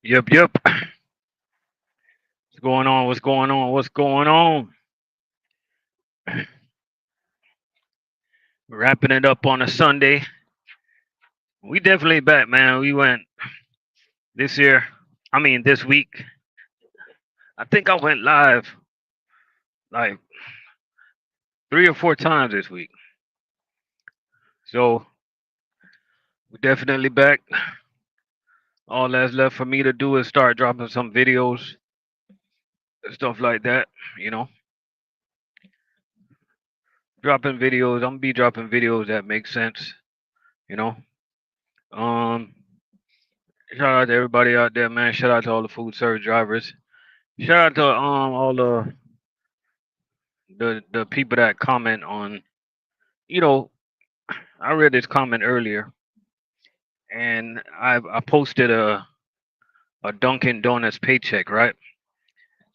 Yep, yep. What's going on? What's going on? What's going on? Wrapping it up on a Sunday. We definitely back, man. We went this year. I mean, this week. I think I went live like 3 or 4 times this week. So we definitely back. All that's left for me to do is start dropping some videos and stuff like that. You know, dropping videos. I'm gonna be dropping videos that make sense. You know. Um. Shout out to everybody out there, man. Shout out to all the food service drivers. Shout out to all the people that comment on, you know, I read this comment earlier, and I posted a Dunkin' Donuts paycheck, right?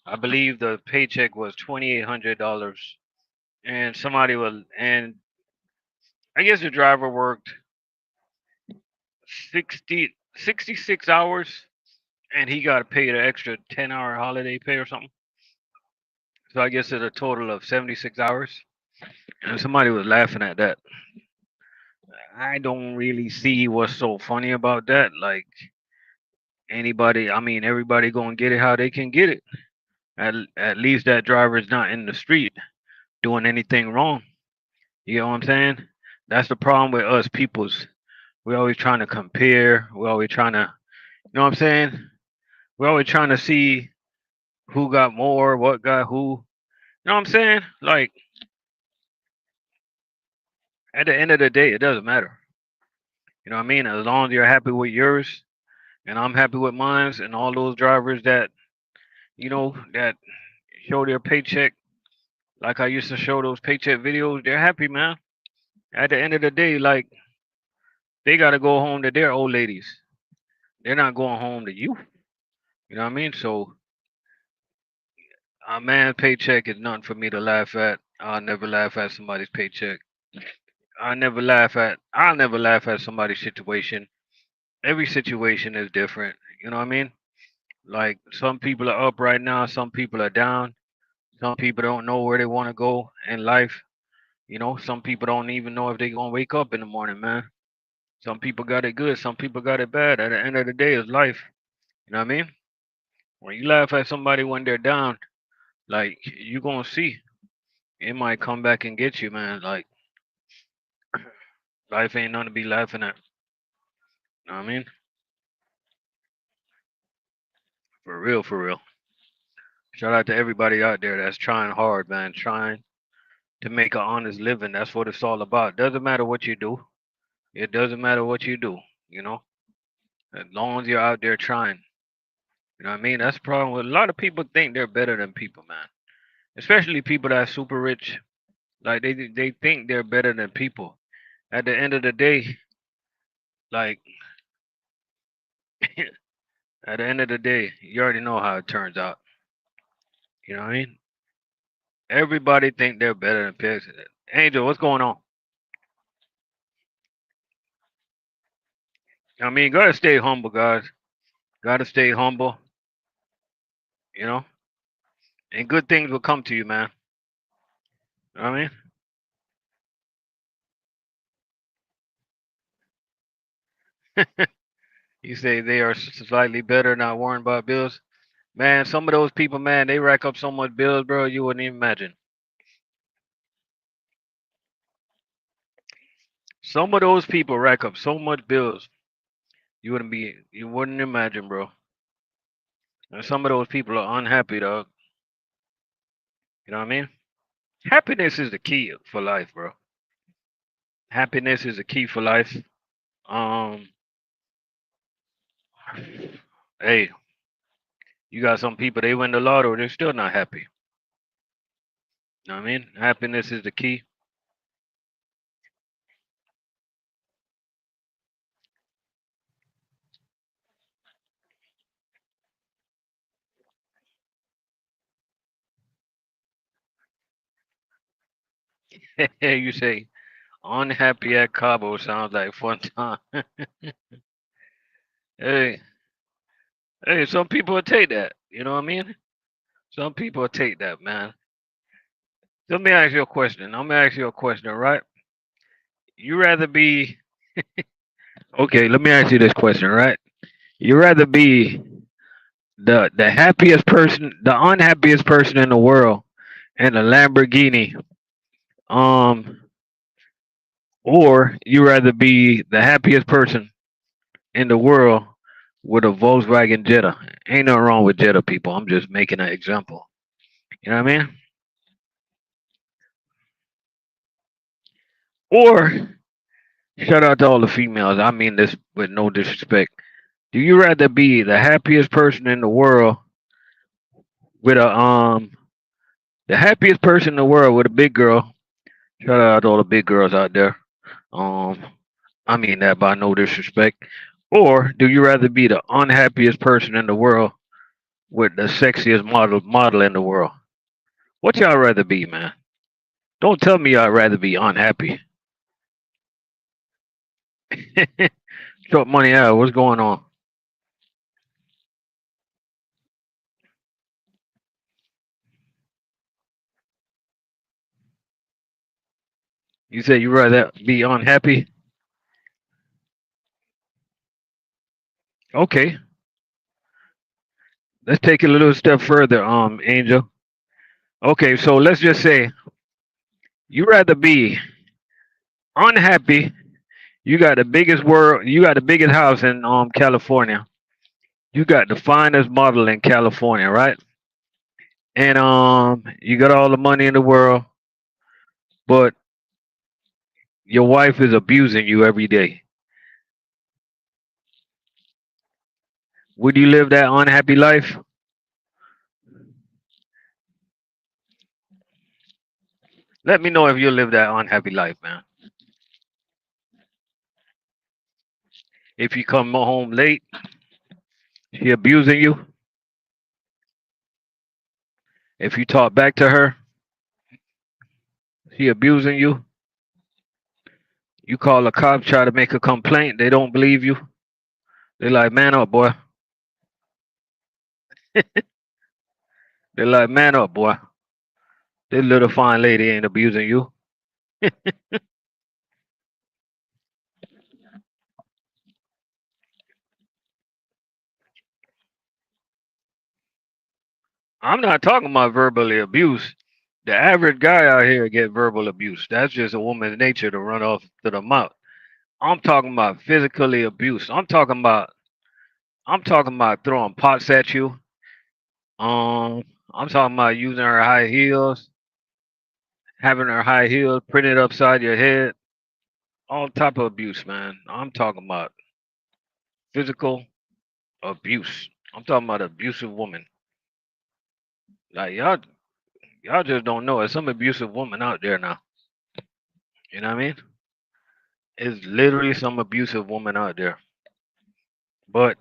I believe the paycheck was $2,800, and somebody was, and I guess the driver worked 66 hours, and he got paid an extra 10-hour holiday pay or something. So I guess it's a total of 76 hours, and somebody was laughing at that. I don't really see what's so funny about that. Like, anybody, I mean, everybody gonna get it how they can get it. At least that driver is not in the street doing anything wrong. You know what I'm saying? That's the problem with us peoples. We always trying to compare. We always trying to, you know what I'm saying? We always trying to see who got more, what got who. You know what I'm saying? Like, at the end of the day, it doesn't matter. You know what I mean? As long as you're happy with yours and I'm happy with mine, and all those drivers that, that show their paycheck like I used to show those paycheck videos, they're happy, man. At the end of the day, like, they gotta go home to their old ladies. They're not going home to you. You know what I mean? So a man's paycheck is nothing for me to laugh at. I'll never laugh at somebody's paycheck. I'll never laugh at somebody's situation. Every situation is different. You know what I mean? Like, some people are up right now, some people are down. Some people don't know where they want to go in life. Some people don't even know if they're gonna wake up in the morning, man. Some people got it good, some people got it bad. At the end of the day, it's life. You know what I mean? When you laugh at somebody when they're down, like, you gonna see it might come back and get you, man. Like, life ain't nothing to be laughing at. You know what I mean? For real, for real. Shout out to everybody out there that's trying hard, man. Trying to make an honest living. That's what it's all about. Doesn't matter what you do. It doesn't matter what you do. You know, as long as you're out there trying. You know what I mean? That's the problem with a lot of people think they're better than people, man. Especially people that are super rich. Like, they think they're better than people. At the end of the day, like, at the end of the day, you already know how it turns out. You know what I mean? Everybody think they're better than pigs. Angel, what's going on? I mean, gotta stay humble, guys. Gotta stay humble. You know, and good things will come to you, man. You know what I mean? You say they are slightly better, not worrying about bills. Man, some of those people, man, they rack up so much bills, bro, you wouldn't even imagine. Some of those people rack up so much bills, you wouldn't imagine, bro. And some of those people are unhappy, dog. You know what I mean? Happiness is the key for life, bro. Happiness is the key for life. Um, hey, you got some people, they win the lotto, they're still not happy. You know what I mean? Happiness is the key. You say unhappy at Cabo sounds like fun time. Hey, Hey, some people will take that. You know what I mean? Some people will take that, man. Let me ask you a question. I'm gonna ask you a question, right? You rather be okay? Let me ask you this question, right? You rather be the happiest person, the unhappiest person in the world, in a Lamborghini, um, or you rather be the happiest person in the world with a Volkswagen Jetta? Ain't nothing wrong with Jetta, people. I'm just making an example. You know what I mean? Or shout out to all the females. I mean this with no disrespect. Do you rather be the happiest person in the world with a the happiest person in the world with a big girl? Shout out to all the big girls out there. Um, I mean that by no disrespect. Or do you rather be the unhappiest person in the world with the sexiest model in the world? What y'all rather be, man? Don't tell me y'all rather be unhappy. Short money out. What's going on? You said you rather be unhappy. Okay, let's take it a little step further, Angel. Okay, so let's just say you rather be unhappy. You got the biggest world. You got the biggest house in California. You got the finest model in California, right? And you got all the money in the world, but your wife is abusing you every day. Would you live that unhappy life? Let me know if you live that unhappy life, man. If you come home late, she abusing you. If you talk back to her, she abusing you. You call a cop, try to make a complaint, they don't believe you. They're like, man up, boy. They're like, man up, boy. This little fine lady ain't abusing you. I'm not talking about verbally abuse. The average guy out here get verbal abuse. That's just a woman's nature to run off to the mouth. I'm talking about physically abuse. I'm talking about throwing pots at you. I'm talking about using her high heels, having her high heels printed upside your head. All type of abuse, man. I'm talking about physical abuse. I'm talking about abusive woman. Like y'all just don't know. There's some abusive woman out there now. You know what I mean? It's literally some abusive woman out there. But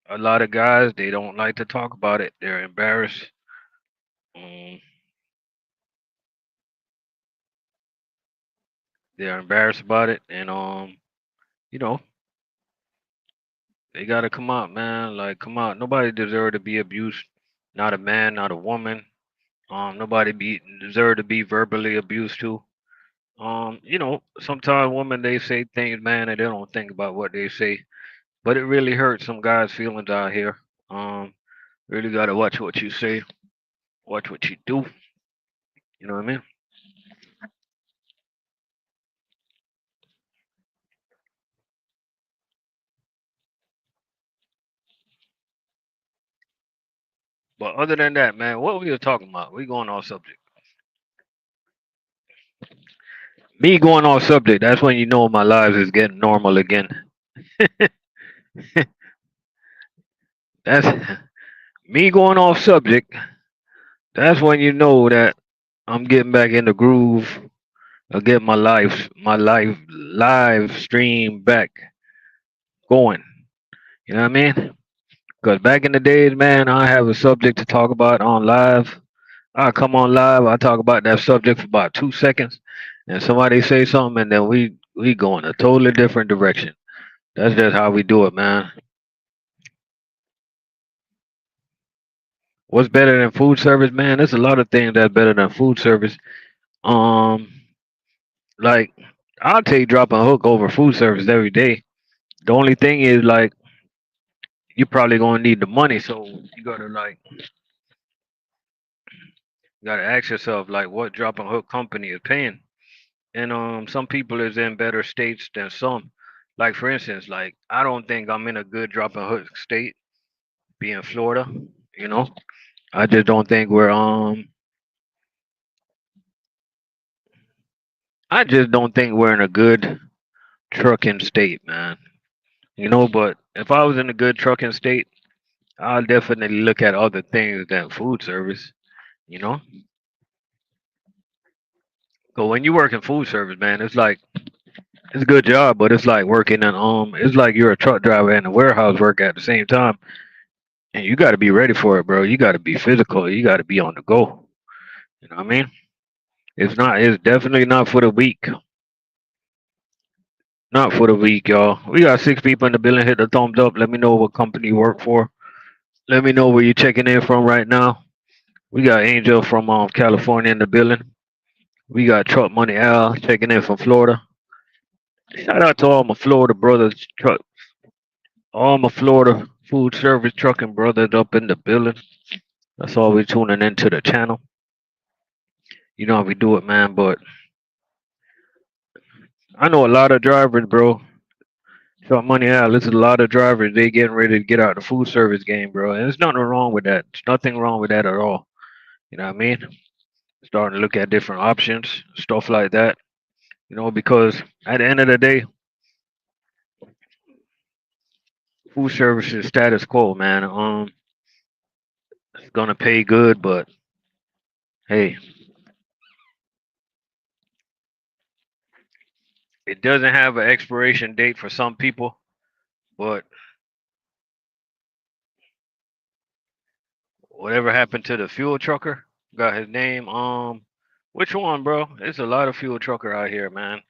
a lot of guys they don't like to talk about it. They're embarrassed. Um, they're embarrassed about it, and you know, they gotta come out, man. Like, come out. Nobody deserve to be abused. Not a man, not a woman. Nobody be deserve to be verbally abused too. Sometimes women they say things, man, and they don't think about what they say. But it really hurts some guys' feelings out here. Really gotta watch what you say, watch what you do. You know what I mean? But other than that, man, what we were talking about? We going off subject. Me going off subject. That's when you know my lives is getting normal again. That's me going off subject. That's when you know that I'm getting back in the groove. I get my live stream back going. You know what I mean? Because back in the days, man, I have a subject to talk about on live. I come on live, I talk about that subject for about 2 seconds, and somebody say something, and then we go in a totally different direction. That's just how we do it, man. What's better than food service, man? There's a lot of things that's better than food service. Um, like I'll take drop and hook over food service every day. The only thing is like you probably gonna need the money, so you gotta ask yourself like what drop and hook company is paying. And some people is in better states than some. Like for instance, like I don't think I'm in a good drop and hook state, being Florida. You know, I just don't think I just don't think we're in a good trucking state, man. You know, but if I was in a good trucking state, I'll definitely look at other things than food service. You know, but when you work in food service, man, it's like it's a good job, but it's like working in it's like you're a truck driver and a warehouse worker at the same time, and you got to be ready for it, bro. You got to be physical. You got to be on the go. You know what I mean? It's not. It's definitely not for the weak. Not for the weak, y'all. We got 6 people in the building. Hit the thumbs up. Let me know what company you work for. Let me know where you're checking in from right now. We got Angel from California in the building. We got Truck Money Al checking in from Florida. Shout out to all my Florida brothers, all my Florida food service trucking brothers up in the building. That's all we tuning into the channel. You know how we do it, man. But I know a lot of drivers, bro. Truck Money Al, there's a lot of drivers. They getting ready to get out the food service game, bro. And there's nothing wrong with that. There's nothing wrong with that at all. You know what I mean? Starting to look at different options, stuff like that. You know, because at the end of the day, food service is status quo, man. It's gonna pay good, but hey, it doesn't have an expiration date for some people. But whatever happened to the fuel trucker? Got his name. Which one, bro? There's a lot of fuel trucker out here, man.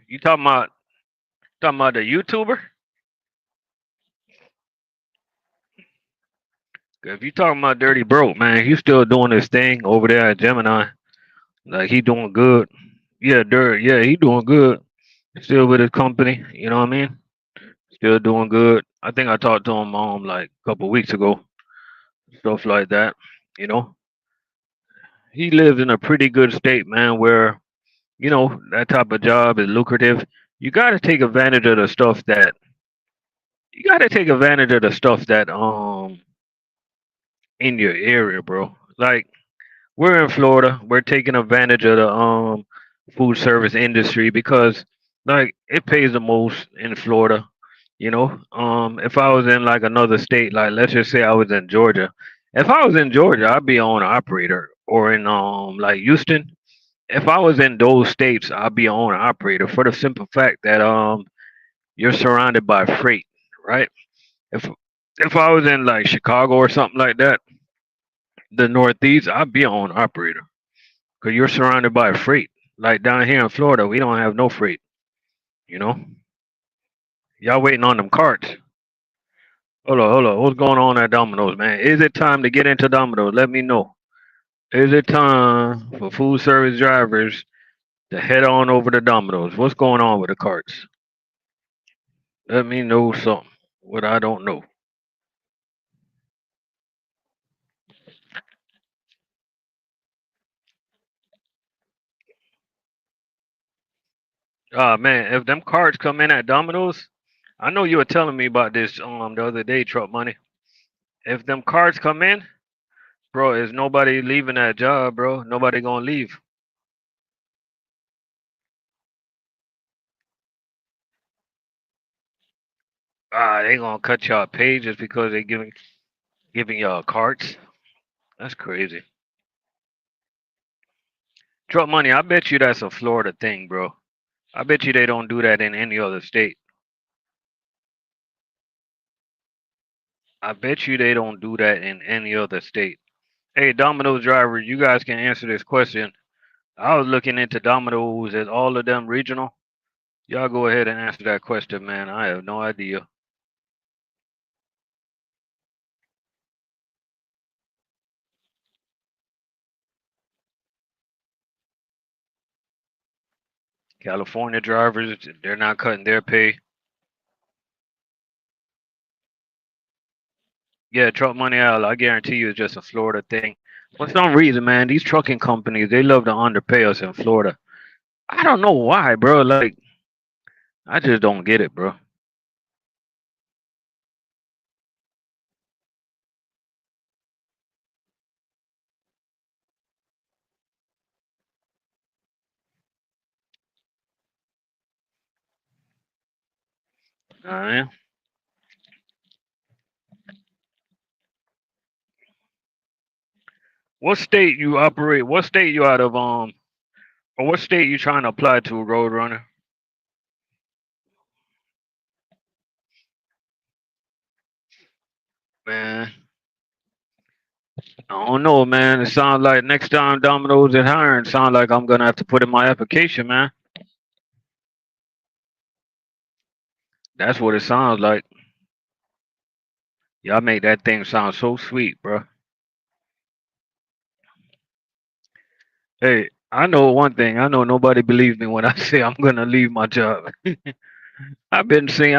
You talking about the YouTuber? If you talking about Dirty Broke, man, he's still doing his thing over there at Gemini. Like he doing good. Yeah, Dirt. Yeah, he doing good. Still with his company. You know what I mean? Still doing good. I think I talked to him like a couple weeks ago. Stuff like that. You know, he lives in a pretty good state, man, where that type of job is lucrative. You got to take advantage of the stuff that you got to take advantage of the stuff that in your area, bro. Like we're in Florida, we're taking advantage of the food service industry because like it pays the most in Florida. If I was in like another state, like let's just say I was in Georgia. If I was in Georgia, I'd be on operator or in like Houston. If I was in those states, I'd be on operator for the simple fact that you're surrounded by freight, right? If if I was in like Chicago or something like that, the Northeast, I'd be on operator because you're surrounded by freight. Like down here in Florida, we don't have no freight. You know, y'all waiting on them carts. Hold on. What's going on at Domino's, man? Is it time to get into Domino's? Let me know. Is it time for food service drivers to head on over to Domino's? What's going on with the carts? Let me know something. What I don't know. Man, if them cards come in at Domino's, I know you were telling me about this the other day, Truck Money. If them cards come in, bro, is nobody leaving that job, bro? Nobody gonna leave. They gonna cut y'all pay just because they giving y'all cards. That's crazy. Truck Money, I bet you that's a Florida thing, bro. I bet you they don't do that in any other state. I bet you they don't do that in any other state. Hey, Domino's driver, you guys can answer this question. I was looking into Domino's. Is all of them regional? Y'all go ahead and answer that question, man. I have no idea. California drivers, they're not cutting their pay. Yeah, truck money out. I guarantee you, it's just a Florida thing. For some reason, man, these trucking companies they love to underpay us in Florida. I don't know why, bro. Like, I just don't get it, bro. Man. What state you operate? What state you out of? Or what state you trying to apply to, Roadrunner? Man, I don't know, man. It sounds like next time Domino's is hiring, sounds like I'm gonna have to put in my application, man. That's what it sounds like. Y'all make that thing sound so sweet, bro. Hey, I know one thing. I know nobody believes me when I say I'm gonna leave my job. I've been saying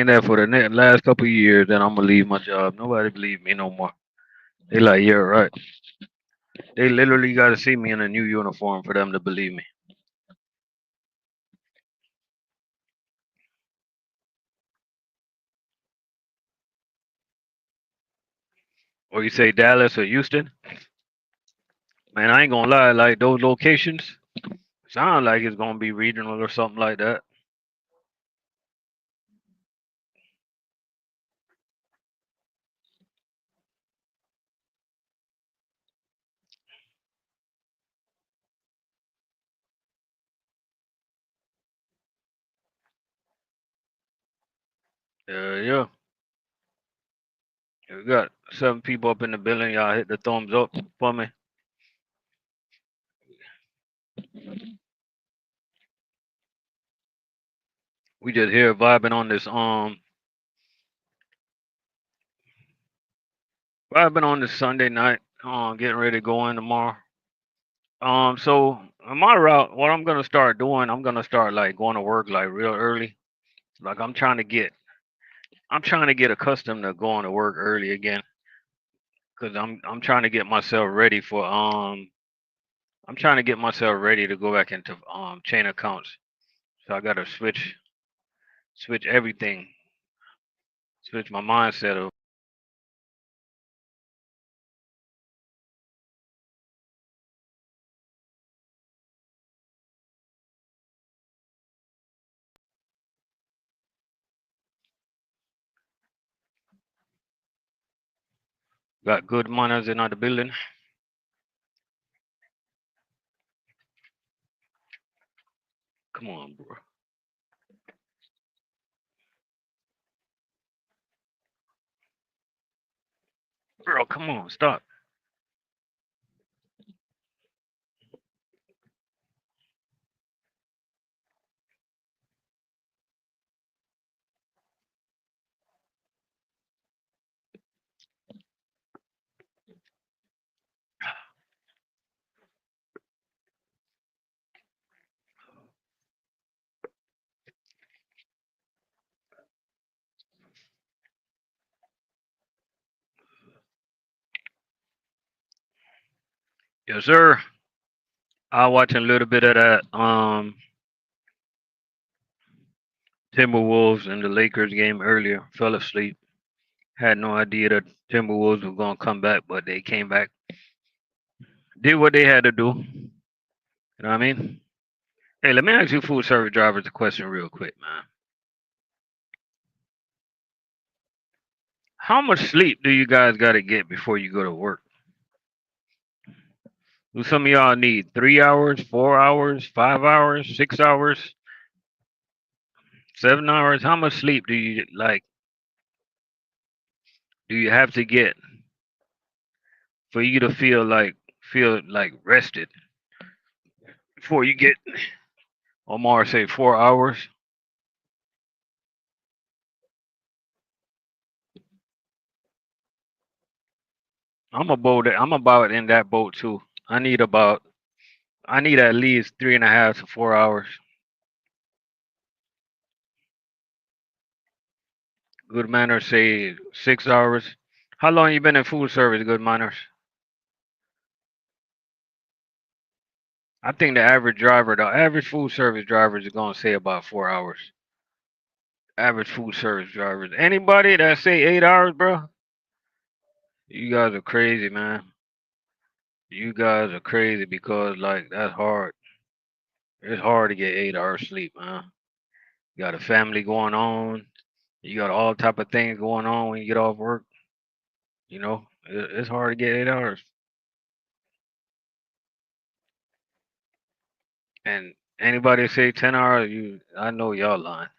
that for the last couple of years that I'm gonna leave my job. Nobody believes me no more. They like, yeah, right. They literally got to see me in a new uniform for them to believe me. Or you say Dallas or Houston? Man, I ain't gonna lie. Like those locations, sound like it's gonna be regional or something like that. Yeah. We got 7 people up in the building. Y'all hit the thumbs up for me. We just here vibing on this Sunday night. Getting ready to go in tomorrow. So on my route, what I'm gonna start doing, I'm gonna start like going to work like real early. Like I'm trying to get accustomed to going to work early again, cause I'm trying to get myself ready for I'm trying to get myself ready to go back into chain accounts. So I gotta switch everything, switch my mindset of got good manners in the building. Come on, bro. Bro, come on, stop. Yes, sir. I watched a little bit of that Timberwolves and the Lakers game earlier. Fell asleep. Had no idea that Timberwolves were gonna come back, but they came back. Did what they had to do. You know what I mean? Hey, let me ask you food service drivers a question real quick, man. How much sleep do you guys gotta get before you go to work? Do some of y'all need 3 hours, 4 hours, 5 hours, 6 hours, 7 hours? How much sleep do you have to get for you to feel like rested before you get Omar say 4 hours? I'm about in that boat too. I need at least 3.5 to 4 hours. Good manners say 6 hours. How long you been in food service, good manners? I think the average food service driver is gonna say about 4 hours. Average food service drivers. Anybody that say 8 hours, bro, you guys are crazy, man. You guys are crazy because like that's hard. It's hard to get 8 hours sleep, man. You got a family going on. You got all type of things going on when you get off work. It's hard to get 8 hours. And anybody say 10 hours, I know y'all lying.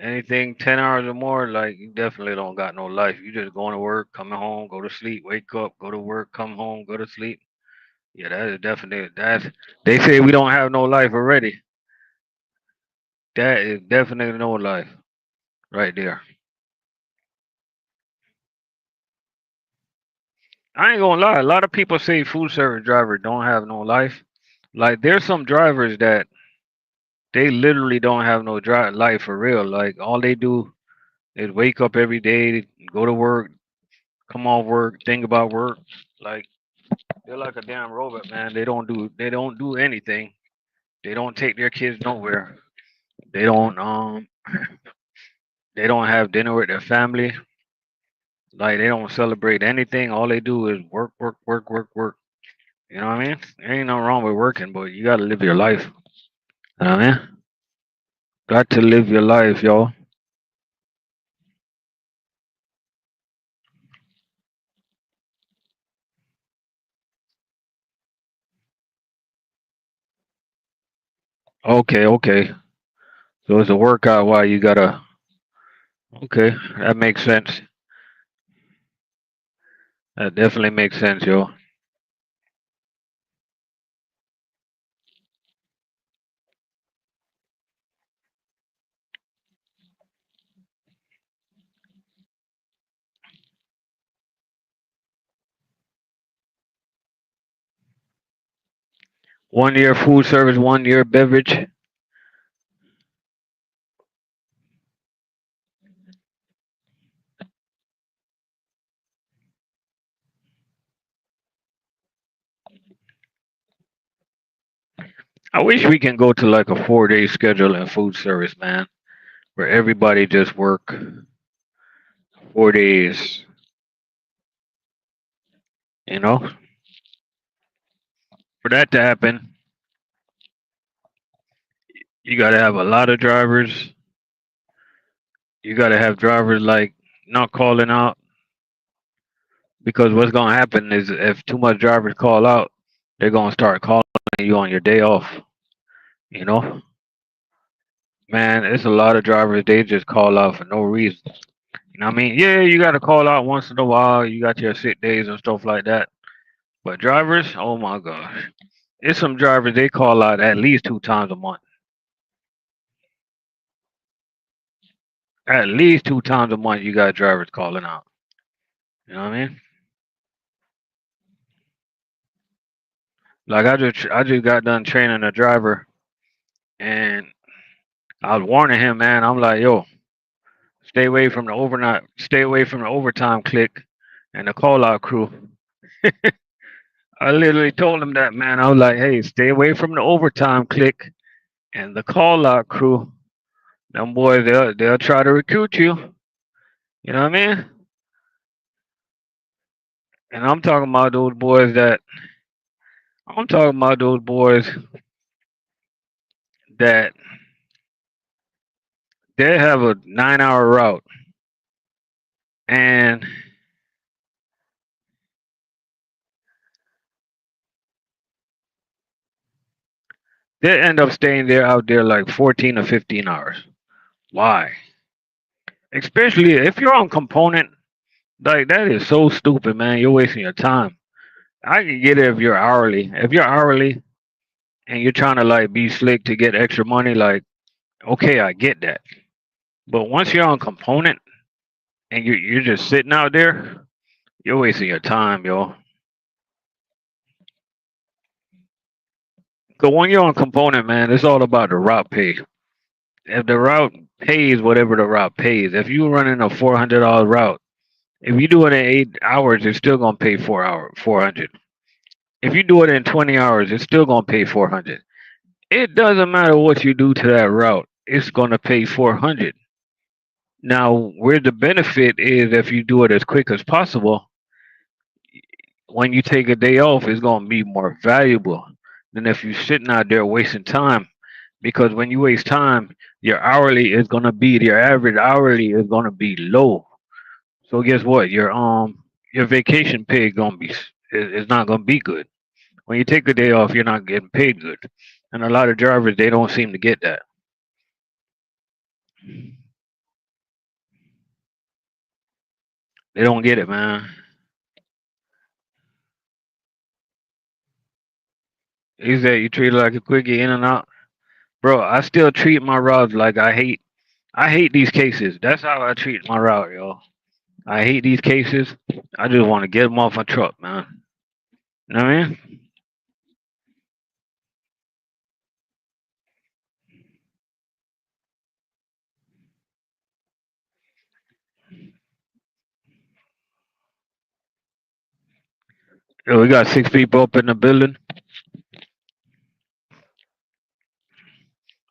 Anything 10 hours or more, like you definitely don't got no life. You just going to work, coming home, go to sleep, wake up, go to work, come home, go to sleep. Yeah, that is definitely that's. They say we don't have no life already. That is definitely no life right there. I ain't gonna lie. A lot of people say food service drivers don't have no life. Like there's some drivers that they literally don't have no drive life for real. Like all they do is wake up every day, go to work, come off work, think about work. Like they're like a damn robot, man. They don't do anything. They don't take their kids nowhere. They don't have dinner with their family. Like they don't celebrate anything. All they do is work, work, work, work, work. You know what I mean? There ain't nothing wrong with working, but you gotta live your life. You know what I mean? Got to live your life, y'all. Okay, okay. So it's a workout while you gotta. Okay, that makes sense. That definitely makes sense, yo. 1 year food service, 1 year beverage. I wish we can go to like a 4 day schedule in food service, man, where everybody just work 4 days. You know, for that to happen, you gotta have a lot of drivers. You gotta have drivers like not calling out because what's gonna happen is if too much drivers call out, they're gonna start calling you on your day off. You know, man, it's a lot of drivers they just call out for no reason. You know what I mean? Yeah, you gotta call out once in a while. You got your sick days and stuff like that. But drivers, oh my gosh, it's some drivers they call out at least 2 times a month. At least 2 times a month, you got drivers calling out. You know what I mean? Like I just got done training a driver, and I was warning him, man. I'm like, yo, stay away from the overtime click and the call out crew. I literally told him that, man. I was like, hey, stay away from the overtime click and the call out crew. Them boys, they'll try to recruit you. You know what I mean? And I'm talking about those boys that they have a 9 hour route and they end up staying there out there like 14 or 15 hours. Why? Especially if you're on component, like that is so stupid, man. You're wasting your time. I can get it if you're hourly. If you're hourly and you're trying to like be slick to get extra money, like okay, I get that. But once you're on component and you're just sitting out there, you're wasting your time, yo. Cause when you're on component, man, it's all about the route pay. If the route pays whatever the route pays, if you running a $400 route, if you do it in 8 hours, it's still gonna pay 400. If you do it in 20 hours, it's still gonna pay 400. It doesn't matter what you do to that route, it's gonna pay 400. Now, where the benefit is, if you do it as quick as possible, when you take a day off, it's gonna be more valuable than if you're sitting out there wasting time. Because when you waste time, your average hourly is gonna be low. So guess what? Your vacation pay is not gonna be good. When you take a day off, you're not getting paid good, and a lot of drivers they don't seem to get that. They don't get it, man. He said you treat it like a quickie in and out, bro. I still treat my routes like I hate these cases. That's how I treat my route, yo. I hate these cases. I just want to get them off my truck, man. You know what I mean? Yo, we got 6 people up in the building.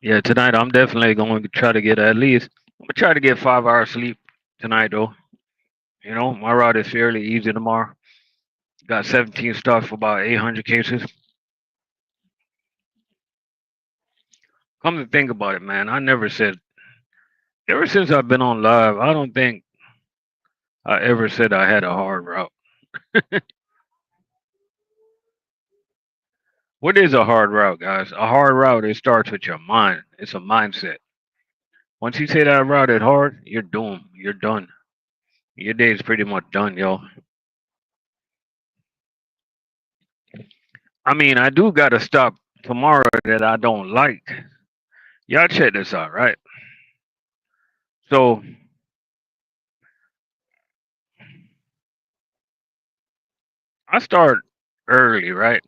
Yeah, tonight I'm definitely going to try to get at least. I'm gonna try to get 5 hours sleep tonight, though. You know, my route is fairly easy tomorrow. Got 17 stops for about 800 cases. Come to think about it, man, I never said. Ever since I've been on live, I don't think I ever said I had a hard route. What is a hard route, guys? A hard route, it starts with your mind. It's a mindset. Once you say that route is hard, you're doomed. You're done. Your day is pretty much done, yo. I mean, I do got to stop tomorrow that I don't like. Y'all check this out, right? So I start early, right?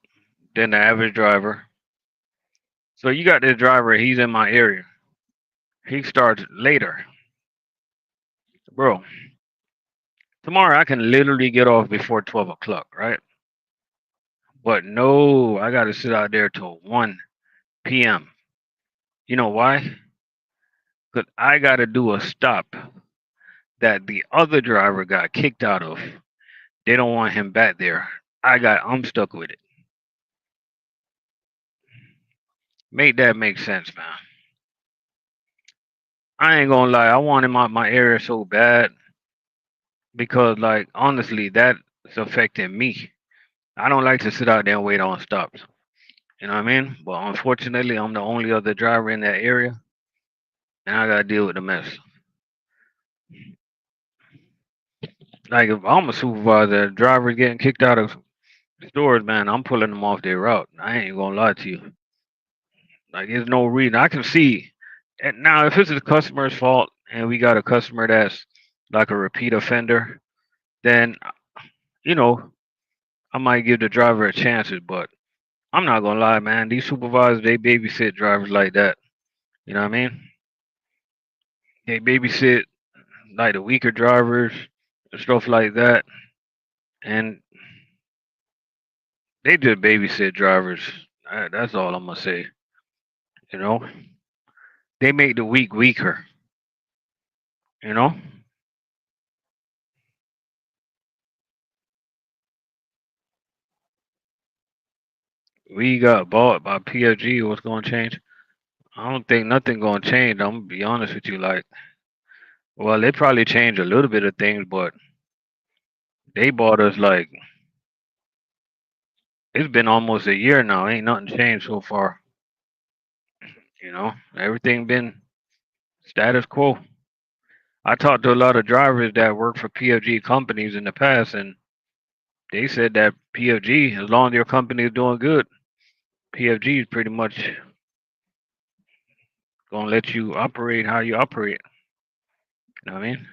Than the average driver. So you got this driver, he's in my area. He starts later. Bro, tomorrow I can literally get off before 12 o'clock, right? But no, I got to sit out there till 1 p.m. You know why? Because I got to do a stop that the other driver got kicked out of. They don't want him back there. I'm stuck with it. Make that make sense, man. I ain't gonna lie, I want him out my area so bad because, like, honestly, that's affecting me. I don't like to sit out there and wait on stops. You know what I mean? But unfortunately, I'm the only other driver in that area, and I gotta deal with the mess. Like, if I'm a supervisor, drivers getting kicked out of stores, man, I'm pulling them off their route. I ain't gonna lie to you. Like, there's no reason. I can see. And now, if it's the customer's fault and we got a customer that's like a repeat offender, then, you know, I might give the driver a chance. But I'm not gonna lie, man. These supervisors, they babysit drivers like that. You know what I mean? They babysit like the weaker drivers and stuff like that. And they just babysit drivers. That's all I'm gonna say. You know, they make the weak weaker. You know, we got bought by PFG. What's gonna change? I don't think nothing gonna change. I'm gonna be honest with you. Like, well, they probably changed a little bit of things, but they bought us like it's been almost a year now. Ain't nothing changed so far. You know, everything been status quo. I talked to a lot of drivers that work for PFG companies in the past, and they said that PFG, as long as your company is doing good, PFG is pretty much gonna let you operate how you operate. You know what I mean?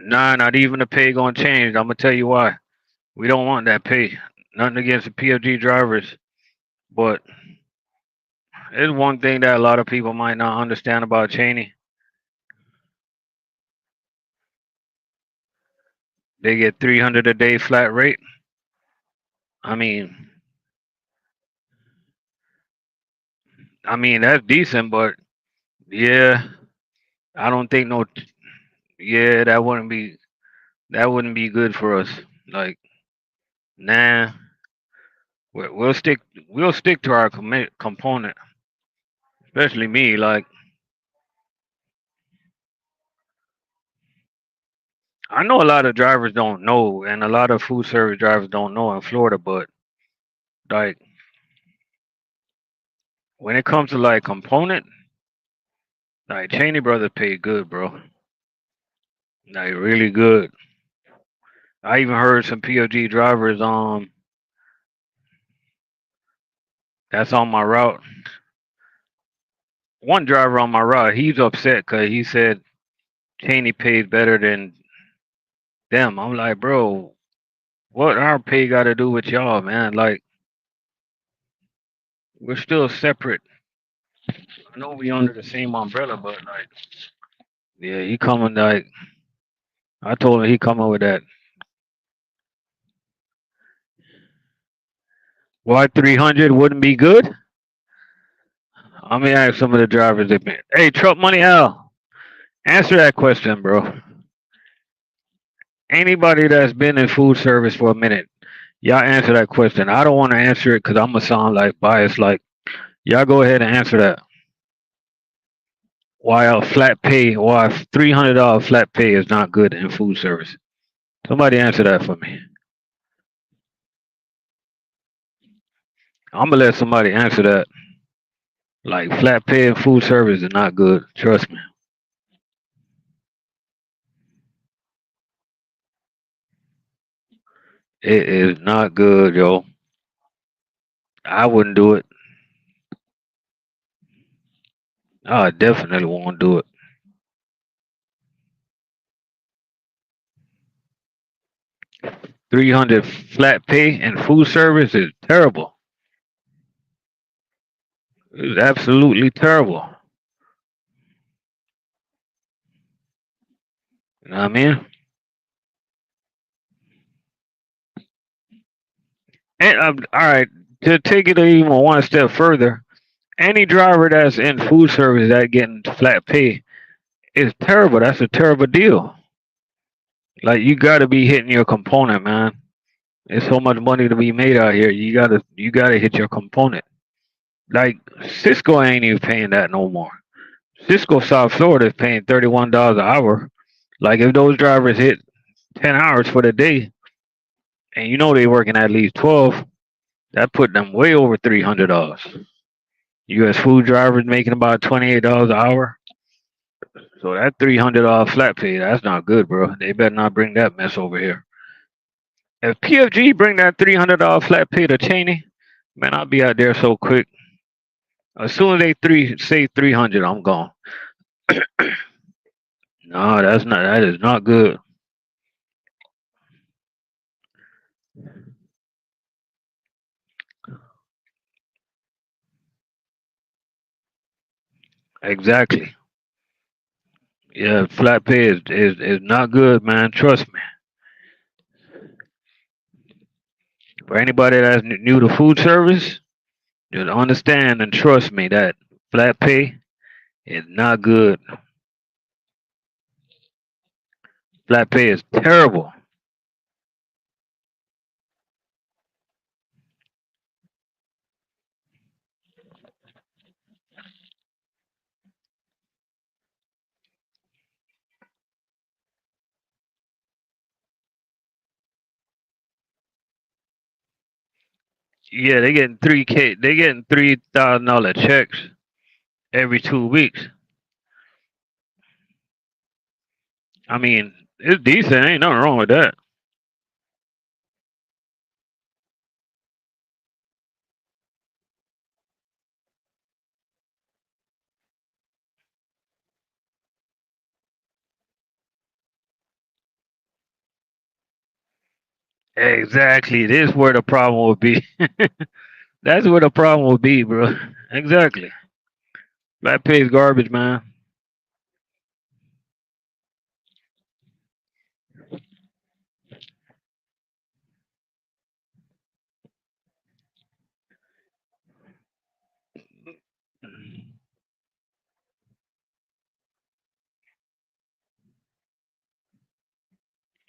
Nah, not even the pay gonna change. I'm gonna tell you why. We don't want that pay. Nothing against the PFG drivers. But it's one thing that a lot of people might not understand about Cheney. They get 300 a day flat rate. I mean, that's decent, but yeah, I don't think no. Yeah, that wouldn't be good for us. Like, nah, we- we'll stick we'll stick to our component, especially me. Like, I know a lot of drivers don't know, and a lot of food service drivers don't know in Florida, but like when it comes to like component, like Cheney Brothers pay good, bro. Like really good. I even heard some POG drivers that's on my route. One driver on my route, he's upset because he said Cheney pays better than them. I'm like, bro, what our pay got to do with y'all, man? Like, we're still separate. I know we under the same umbrella, but like, yeah, he coming like I told him he coming with that. Why 300 wouldn't be good? Let me ask some of the drivers. Hey, Truck Money Al, answer that question, bro. Anybody that's been in food service for a minute, y'all answer that question. I don't want to answer it because I'm gonna sound like biased. Like, y'all go ahead and answer that. Why $300 flat pay is not good in food service? Somebody answer that for me. I'm gonna let somebody answer that. Like, flat pay in food service is not good. Trust me. It is not good, yo. I wouldn't do it. I definitely won't do it. 300 flat pay in food service is terrible. It's absolutely terrible. You know what I mean? And all right, to take it even one step further, any driver that's in food service that getting flat pay is terrible. That's a terrible deal. Like, you got to be hitting your component, man. There's so much money to be made out here. You gotta hit your component. Like, Cisco ain't even paying that no more. Cisco South Florida is paying $31 an hour. Like, if those drivers hit 10 hours for the day, and you know they working at least 12, that put them way over $300. U.S. food drivers making about $28 an hour. So that $300 flat pay, that's not good, bro. They better not bring that mess over here. If PFG bring that $300 flat pay to Cheney, man, I'll be out there so quick. As soon as they say 300, I'm gone. No, that is not good. Exactly. Yeah, flat pay is not good, man. Trust me. For anybody that's new to food service, just understand and trust me that flat pay is not good. Flat pay is terrible. Yeah, they getting 3K. They getting $3,000 checks every 2 weeks. I mean, it's decent. Ain't nothing wrong with that. Exactly. This is where the problem would be. That's what the problem will be, bro. Exactly. Flat pay is garbage, man.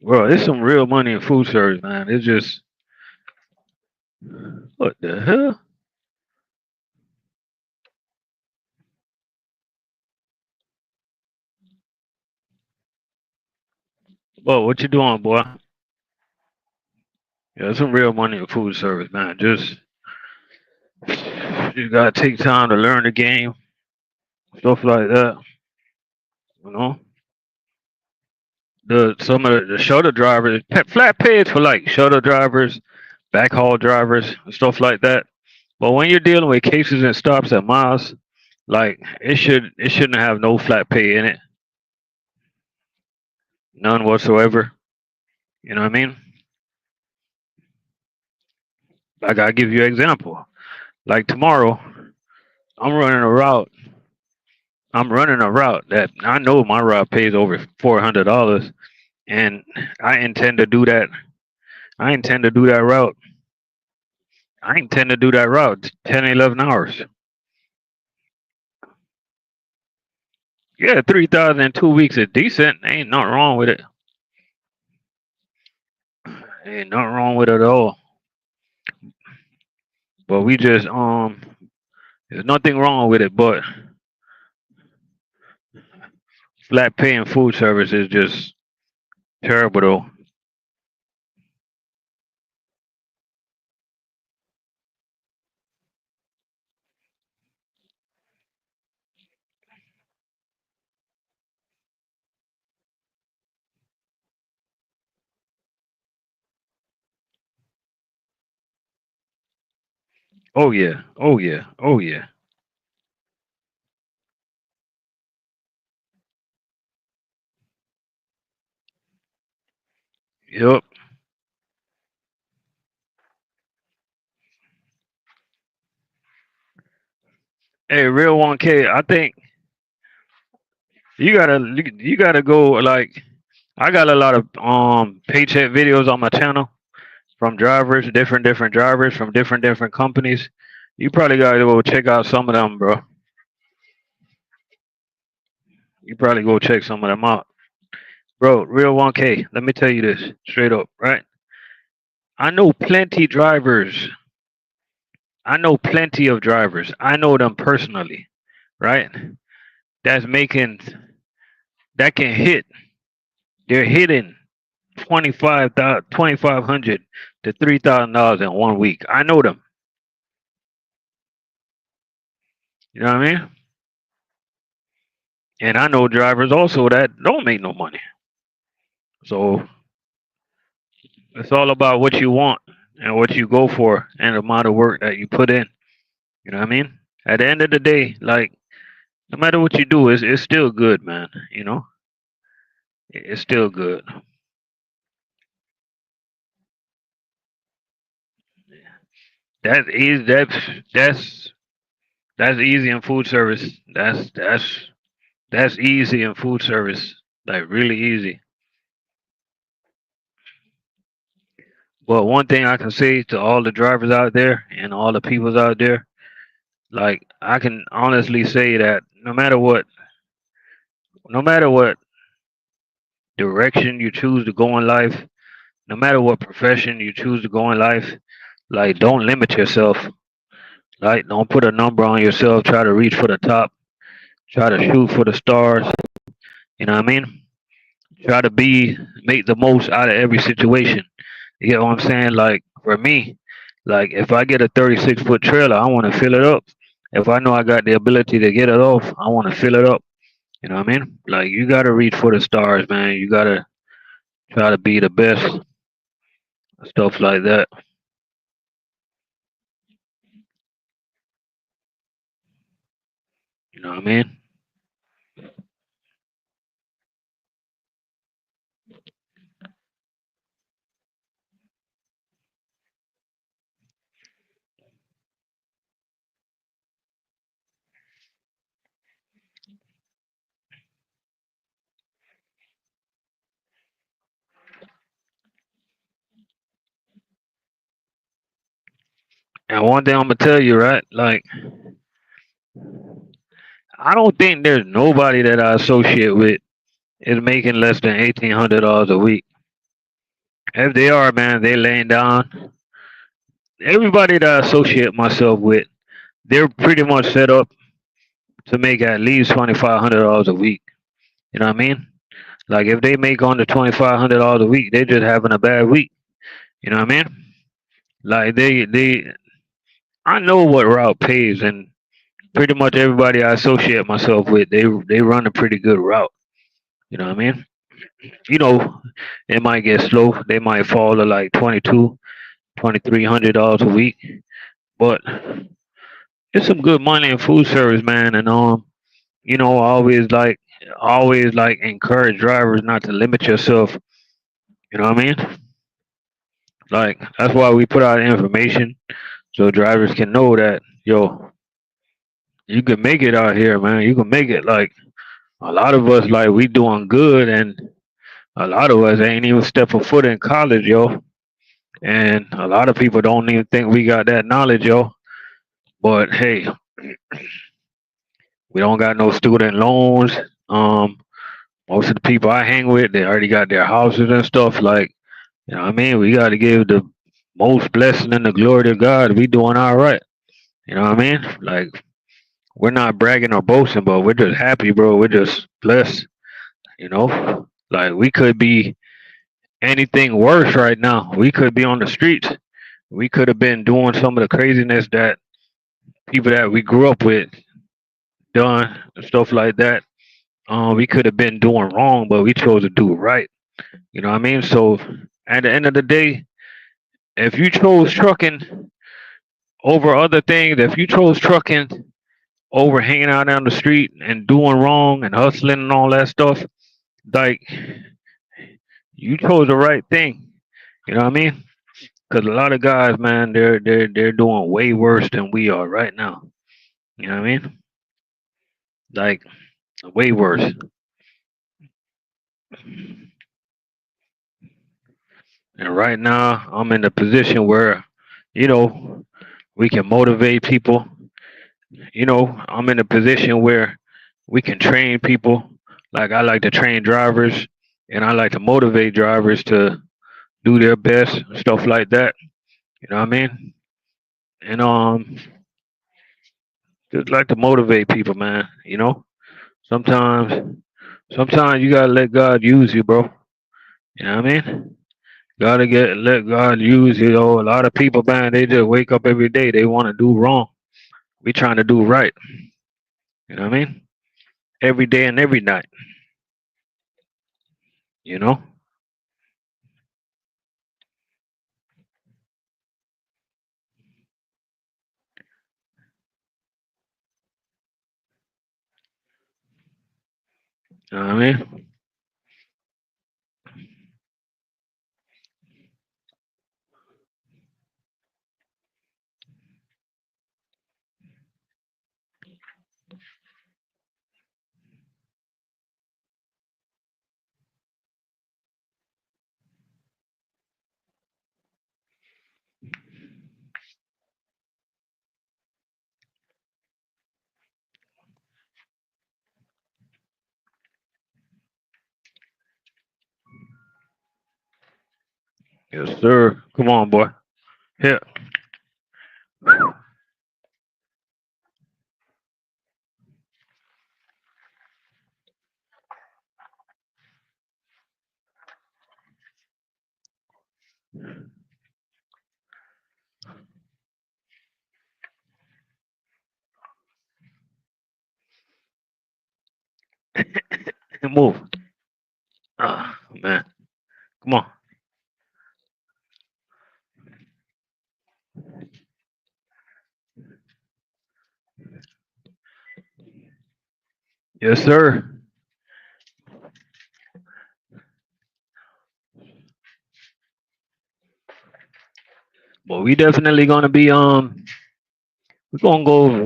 Bro, there's some real money in food service, man. It's just what the hell? Well, what you doing, boy? Yeah, there's some real money in food service, man. Just you gotta take time to learn the game, stuff like that. You know, the some of the shuttle drivers, flat pays for like shuttle drivers, backhaul drivers, and stuff like that. But when you're dealing with cases and stops at miles, like it shouldn't have no flat pay in it, none whatsoever. You know what I mean? Like I give you an example. Like tomorrow, I'm running a route. I'm running a route that I know my route pays over $400, and I intend to do that. I intend to do that route. I intend to do that route 10, 11 hours. Yeah, 3,000 in 2 weeks is decent. Ain't nothing wrong with it. Ain't nothing wrong with it at all. But we just there's nothing wrong with it. But flat pay and food service is just terrible though. Oh yeah. Oh yeah. Oh yeah. Yep. Hey, real 1K. I think you gotta go like I got a lot of paycheck videos on my channel from drivers, different drivers from different companies. You probably gotta go check out some of them, bro. You probably go check some of them out. Bro, real 1K, let me tell you this straight up, right? I know plenty drivers. I know plenty of drivers. I know them personally, right? That's making that can hit. They're hitting 2,500 to $3,000 in 1 week. I know them. You know what I mean? And I know drivers also that don't make no money. So it's all about what you want and what you go for and the amount of work that you put in. You know what I mean? At the end of the day, like no matter what you do, it's still good, man. You know, it's still good. That is that's that's easy in food service. That's easy in food service. Like really easy. But one thing I can say to all the drivers out there and all the peoples out there, like I can honestly say that no matter what direction you choose to go in life, no matter what profession you choose to go in life, like don't limit yourself. Like don't put a number on yourself. Try to reach for the top. Try to shoot for the stars. You know what I mean? Try to make the most out of every situation. You get what I'm saying? Like for me, like if I get a 36-foot trailer, I want to fill it up. If I know I got the ability to get it off, I want to fill it up. You know what I mean? Like you gotta reach for the stars, man. You gotta try to be the best, stuff like that. You know what I mean? And one thing I'm gonna tell you, right? Like, I don't think there's nobody that I associate with is making less than $1,800 a week. If they are, man, they laying down. Everybody that I associate myself with, they're pretty much set up to make at least $2,500 a week. You know what I mean? Like if they make under $2,500 a week, they're just having a bad week. You know what I mean? Like I know what route pays, and pretty much everybody I associate myself with, they run a pretty good route. You know what I mean? You know, it might get slow. They might fall to like 22, $2,300 a week, but it's some good money in food service, man. And you know, always like encourage drivers not to limit yourself. You know what I mean? Like that's why we put out information so drivers can know that yo, you can make it out here, man. You can make it. Like a lot of us, like we doing good, and a lot of us ain't even step a foot in college, yo. And a lot of people don't even think we got that knowledge, yo. But hey, we don't got no student loans. Um, Most of the people I hang with, they already got their houses and stuff. Like, you know what I mean? We got to give the most blessing and the glory to God. We doing all right. You know what I mean? Like, we're not bragging or boasting, but we're just happy, bro. We're just blessed, you know? Like, we could be anything worse right now. We could be on the streets. We could have been doing some of the craziness that people that we grew up with done and stuff like that. We could have been doing wrong, but we chose to do right. You know what I mean? So at the end of the day, if you chose trucking over other things, if you chose trucking over hanging out down the street and doing wrong and hustling and all that stuff, like you chose the right thing. You know what I mean? Because a lot of guys, man, they're doing way worse than we are right now. You know what I mean? Like way worse. And right now, I'm in a position where, you know, we can motivate people. You know, I'm in a position where we can train people. Like I like to train drivers, and I like to motivate drivers to do their best, stuff like that. You know what I mean? And just like to motivate people, man. You know, sometimes, sometimes you gotta let God use you, bro. You know what I mean? Gotta get let God use you. Know, a lot of people, man, they just wake up every day. They want to do wrong. We trying to do right. You know what I mean? Every day and every night. You know? You know what I mean? Yes, sir. Come on, boy. Here. Move. Ah, man. Come on. Yes, sir. But we definitely gonna be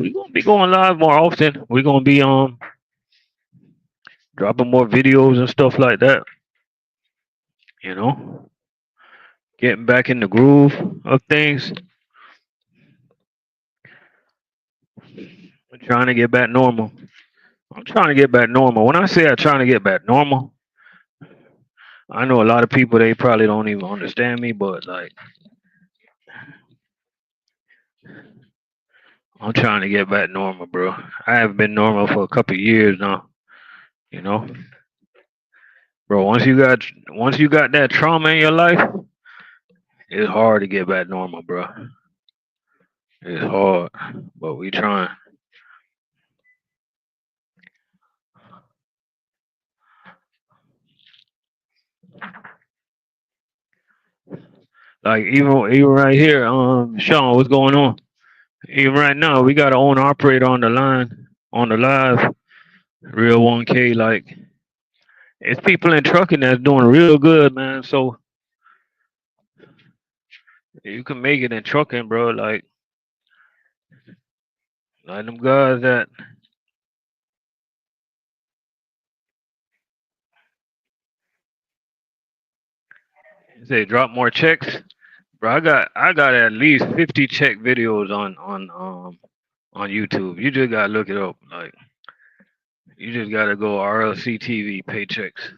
we're gonna be going live more often. We're gonna be dropping more videos and stuff like that, you know. Getting back in the groove of things. trying to get back normal. I'm trying to get back normal. When I say I'm trying to get back normal, I know a lot of people they probably don't even understand me, but like I'm trying to get back normal, bro. I have been normal for a couple of years now. You know, bro. Once you got that trauma in your life, it's hard to get back normal, bro. It's hard, but we trying. Like even right here, Sean, what's going on? Even right now, we got our own operator on the line, on the live, real 1K. Like it's people in trucking that's doing real good, man. So you can make it in trucking, bro. Like them guys that say drop more checks, bro. I got at least 50 check videos on YouTube. You just gotta look it up. Like you just gotta go RLC TV paychecks.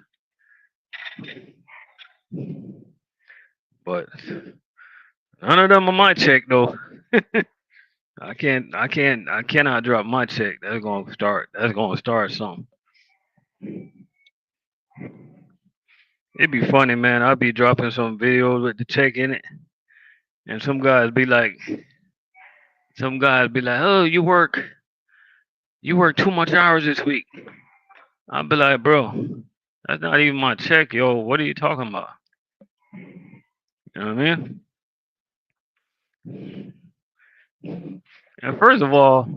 But none of them are my check though. I cannot drop my check. That's gonna start something. It'd be funny, man. I'll be dropping some videos with the check in it, and some guys be like, "Oh, you work too much hours this week." I'll be like, "Bro, that's not even my check, yo. What are you talking about?" You know what I mean? And first of all,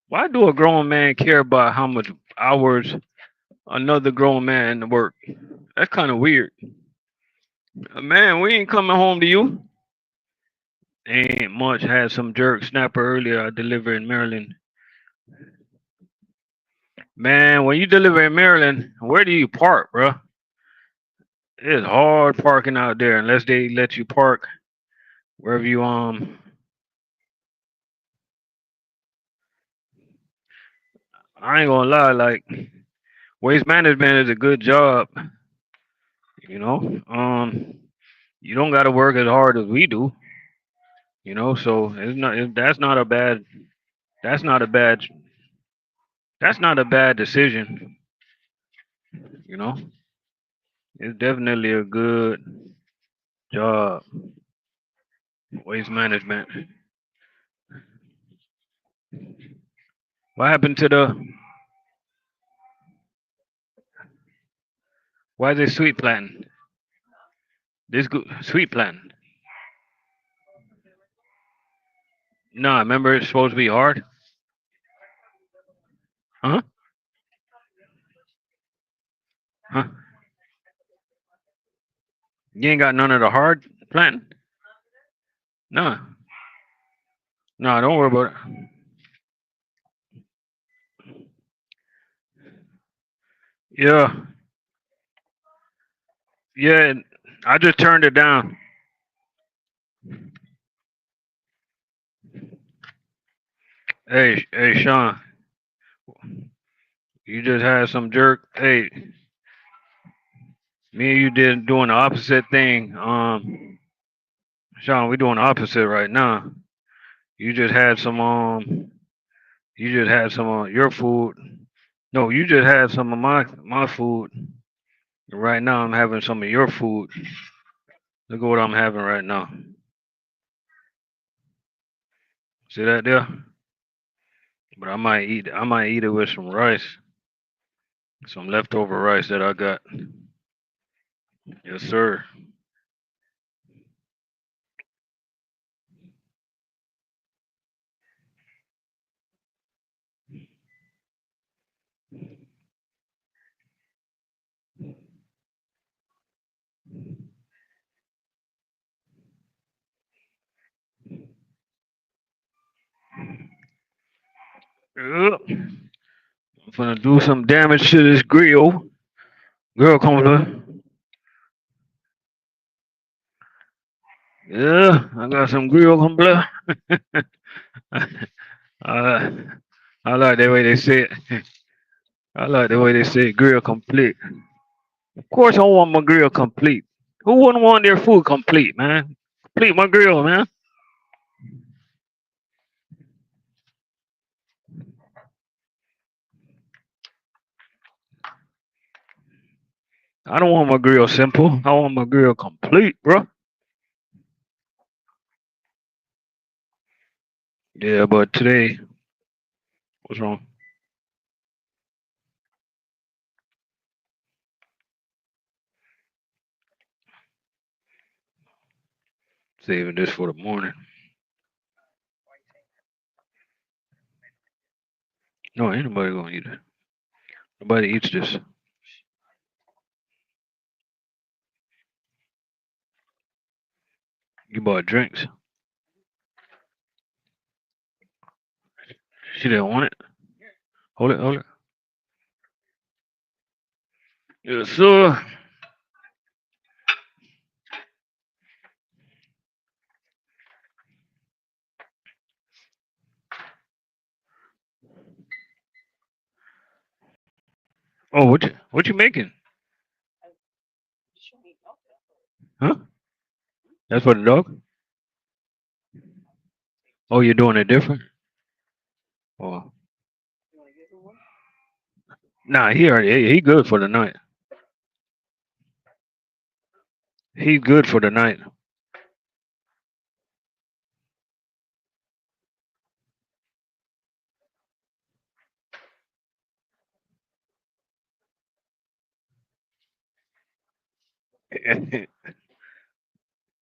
why do a grown man care about how much hours another grown man work? That's kind of weird. Man, we ain't coming home to you. Ain't much. Had some jerk snapper earlier. I deliver in Maryland. Man, when you deliver in Maryland, where do you park, bro? It's hard parking out there unless they let you park wherever you I ain't gonna lie, like waste management is a good job, you know. You don't gotta work as hard as we do, so that's not a bad that's not a bad decision, you know. It's definitely a good job, waste management. What happened to the why is it sweet planting? Sweet planting. No, remember it's supposed to be hard? Huh? Huh? You ain't got none of the hard planting? No. No, don't worry about it. Yeah. Yeah, I just turned it down. Hey, Sean, you just had some jerk. Hey, me and you did doing the opposite thing. Sean, we doing the opposite right now. You just had some you just had some of your food. No, you just had some of my food. Right now I'm having some of your food. Look at what I'm having right now. See that there? But I might eat it with some rice. Some leftover rice that I got. Yes, sir. Yep. I'm gonna do some damage to this grill. Girl, come on. Yeah, I got some grill, come on. uh, I like the way they say it. I like the way they say grill complete. Of course, I want my grill complete. Who wouldn't want their food complete, man? Complete my grill, man. I don't want my grill simple. I want my grill complete, bro. Yeah, but today, what's wrong? Saving this for the morning. No, ain't nobody gonna eat it. Nobody eats this. You bought drinks. She didn't want it. Hold it, hold it. Yes, sir. Oh, what you making? Huh? That's for the dog? Oh, you're doing it different? Oh, nah, he good for the night. He good for the night.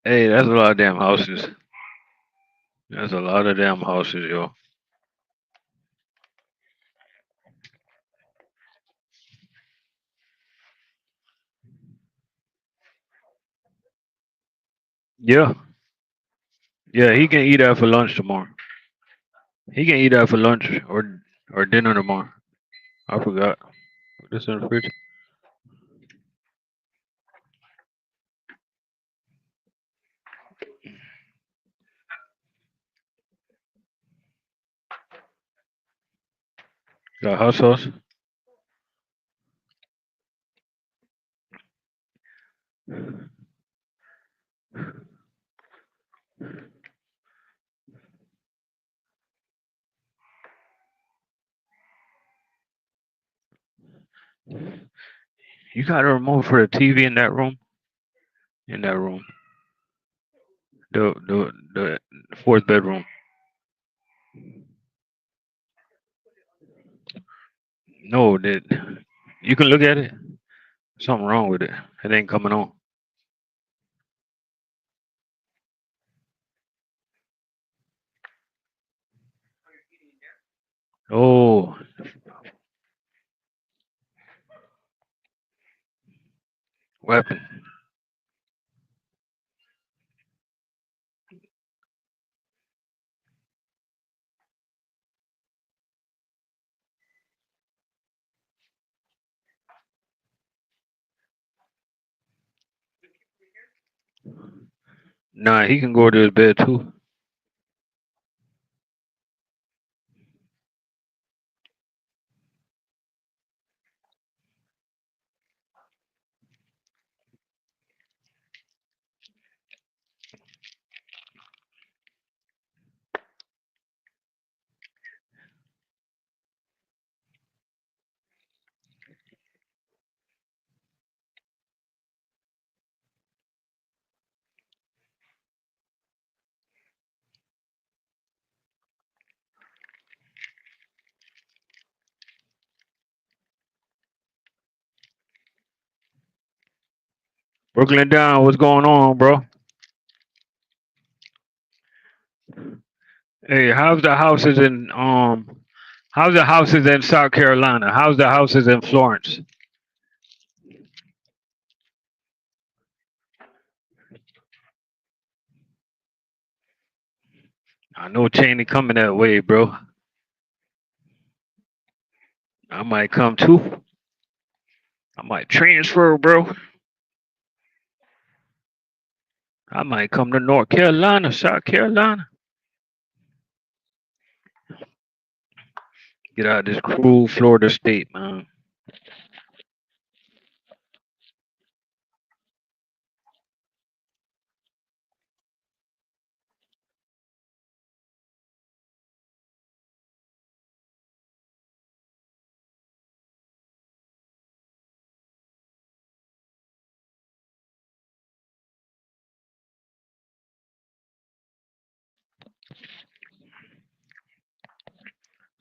Hey, that's a lot of damn houses. That's a lot of damn houses, yo. Yeah, yeah. He can eat that for lunch tomorrow. He can eat that for lunch or dinner tomorrow. I forgot. Put this in the fridge. Got hot sauce. You got a remote for the TV in that room? In that room, the fourth bedroom. No, that you can look at it. Something wrong with it. It ain't coming on. Oh, weapon. Nah, he can go to his bed too. Brooklyn down. What's going on, bro? Hey, how's the houses in how's the houses in South Carolina? How's the houses in Florence? I know Cheney coming that way, bro. I might come too. I might transfer, bro. I might come to North Carolina, South Carolina. Get out of this cruel Florida state, man.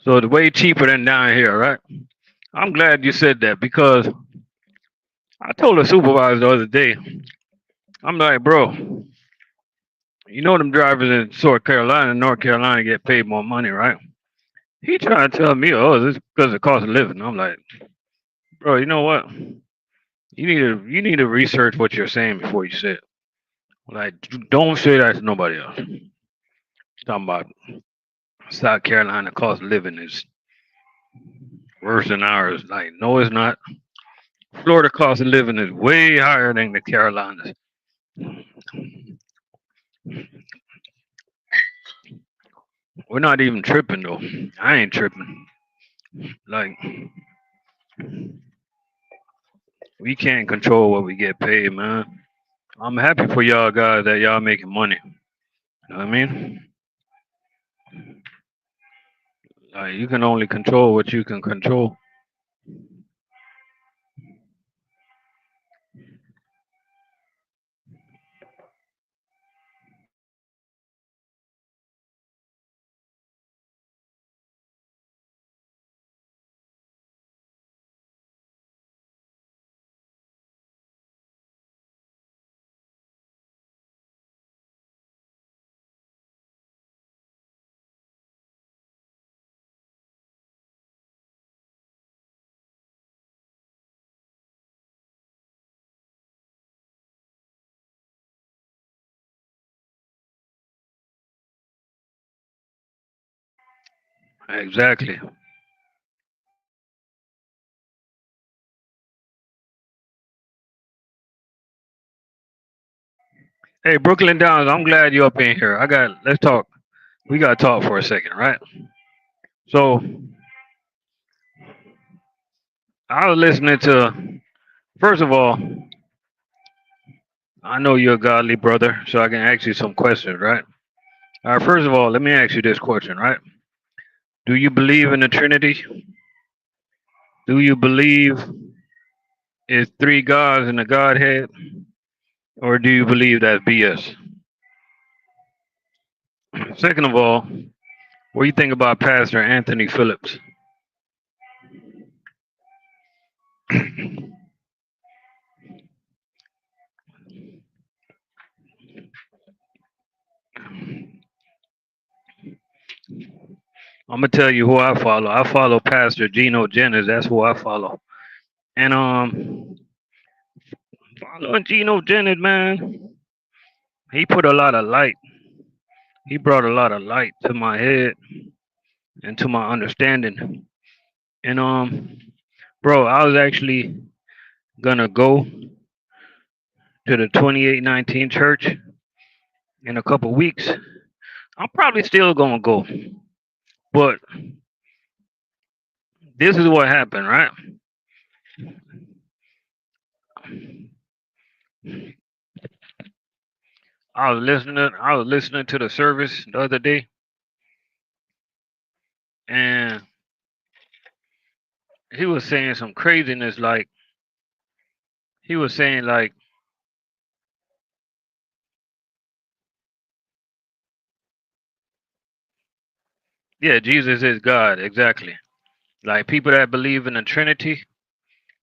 So it's way cheaper than down here, right? I'm glad you said that because I told a supervisor the other day, I'm like, bro, you know them drivers in South Carolina and North Carolina get paid more money, right? He trying to tell me, oh, this is because of cost of living. I'm like, bro, you know what? You need to research what you're saying before you say it. Like, don't say that to nobody else. Talking about South Carolina cost of living is worse than ours. Like, no, it's not. Florida cost of living is way higher than the Carolinas. We're not even tripping though. I ain't tripping. Like, we can't control what we get paid, man. I'm happy for y'all guys that y'all making money. You know what I mean? Like, you can only control what you can control. Exactly. Hey, Brooklyn Downs, I'm glad you're up in here. Let's talk. We got to talk for a second, right? So, I was listening to, first of all, I know you're a godly brother, so I can ask you some questions, right? All right, first of all, let me ask you this question, right? Do you believe in the Trinity? Do you believe it's three gods in the Godhead? Or do you believe that's BS? Second of all, what do you think about Pastor Anthony Phillips? I'm gonna tell you who I follow. I follow Pastor Geno Jennings. That's who I follow. And following Geno Jennings, man, he put a lot of light. He brought a lot of light to my head and to my understanding. And bro, I was actually gonna go to the 2819 church in a couple weeks. I'm probably still gonna go, but this is what happened, right? I was listening to the service the other day, and he was saying some craziness. Like he was saying, like, yeah, Jesus is God, exactly. Like people that believe in the Trinity,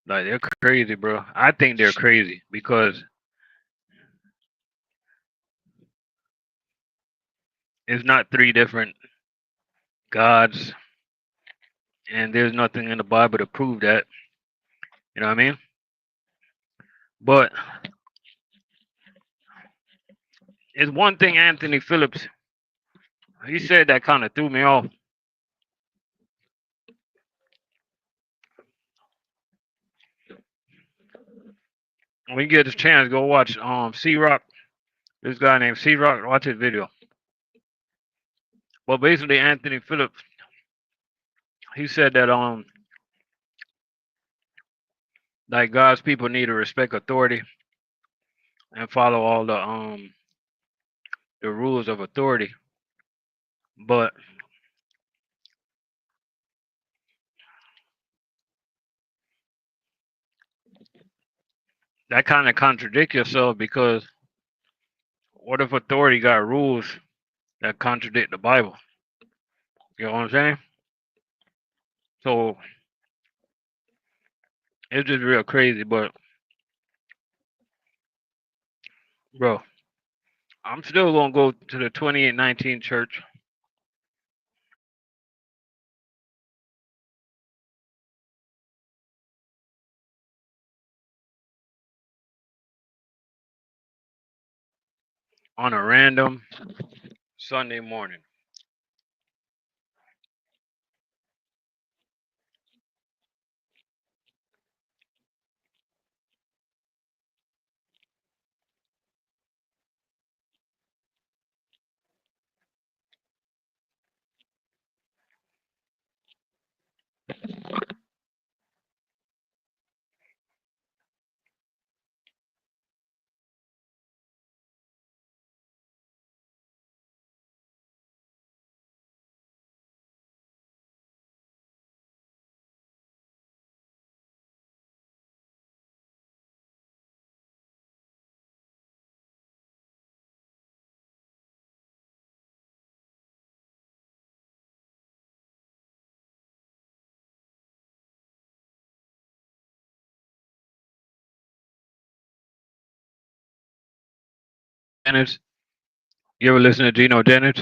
like they're crazy, bro. I think they're crazy because it's not three different gods, and there's nothing in the Bible to prove that. You know what I mean? But it's one thing Anthony Phillips he said that kind of threw me off. When you get a chance, go watch C Rock. This guy named C Rock. Watch his video. But basically, Anthony Phillips he said that like God's people need to respect authority and follow all the rules of authority. But that kind of contradicts yourself because what if authority got rules that contradict the Bible? You know what I'm saying? So it's just real crazy. But bro, I'm still gonna go to the 2819 church on a random Sunday morning. Dennis, you ever listen to Gino Dennis?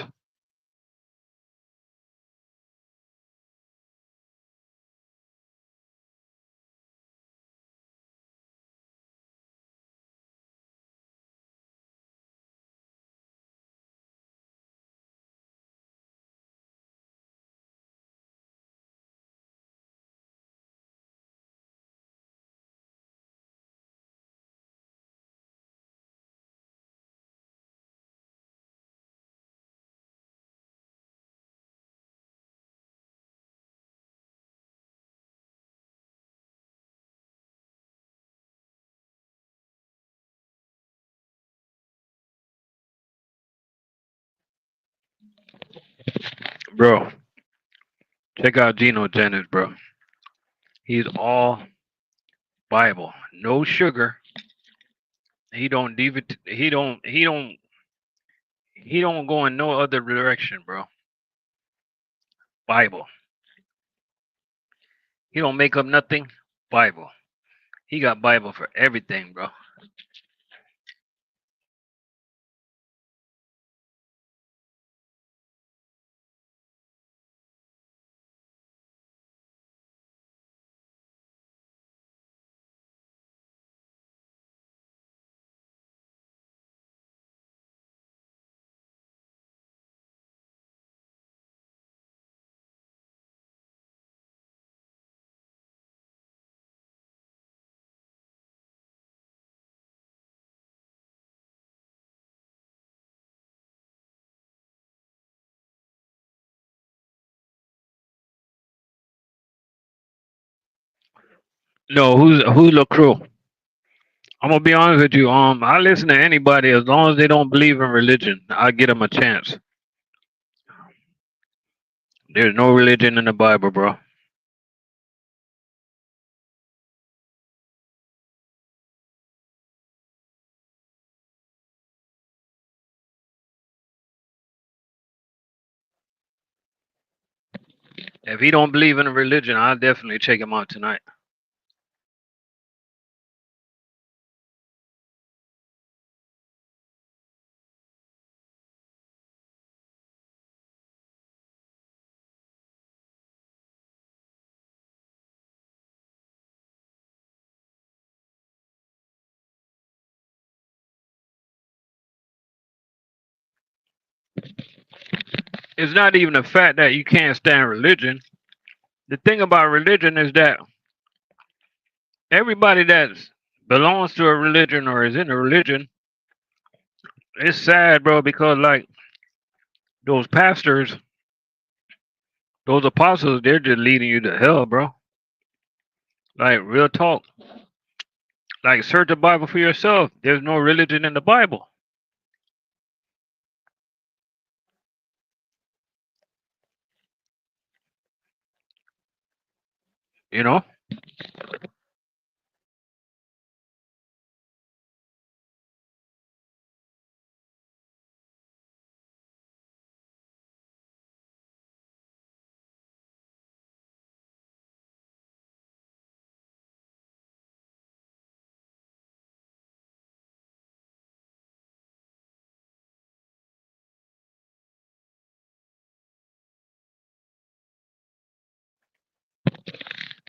Bro, check out Gino Jennings, bro. He's all Bible, no sugar. He don't deviate. He don't go in no other direction, bro. Bible. He don't make up nothing. Bible. He got Bible for everything, bro. No, who's LaCroix? I'm gonna be honest with you. I listen to anybody as long as they don't believe in religion. I get them a chance. There's no religion in the Bible, bro. If he don't believe in a religion, I'll definitely check him out tonight. It's not even the fact that you can't stand religion. The thing about religion is that everybody that belongs to a religion or is in a religion, it's sad, bro, because like those pastors, Those apostles, they're just leading you to hell, bro. Like real talk. Like search the Bible for yourself. There's no religion in the Bible. You know?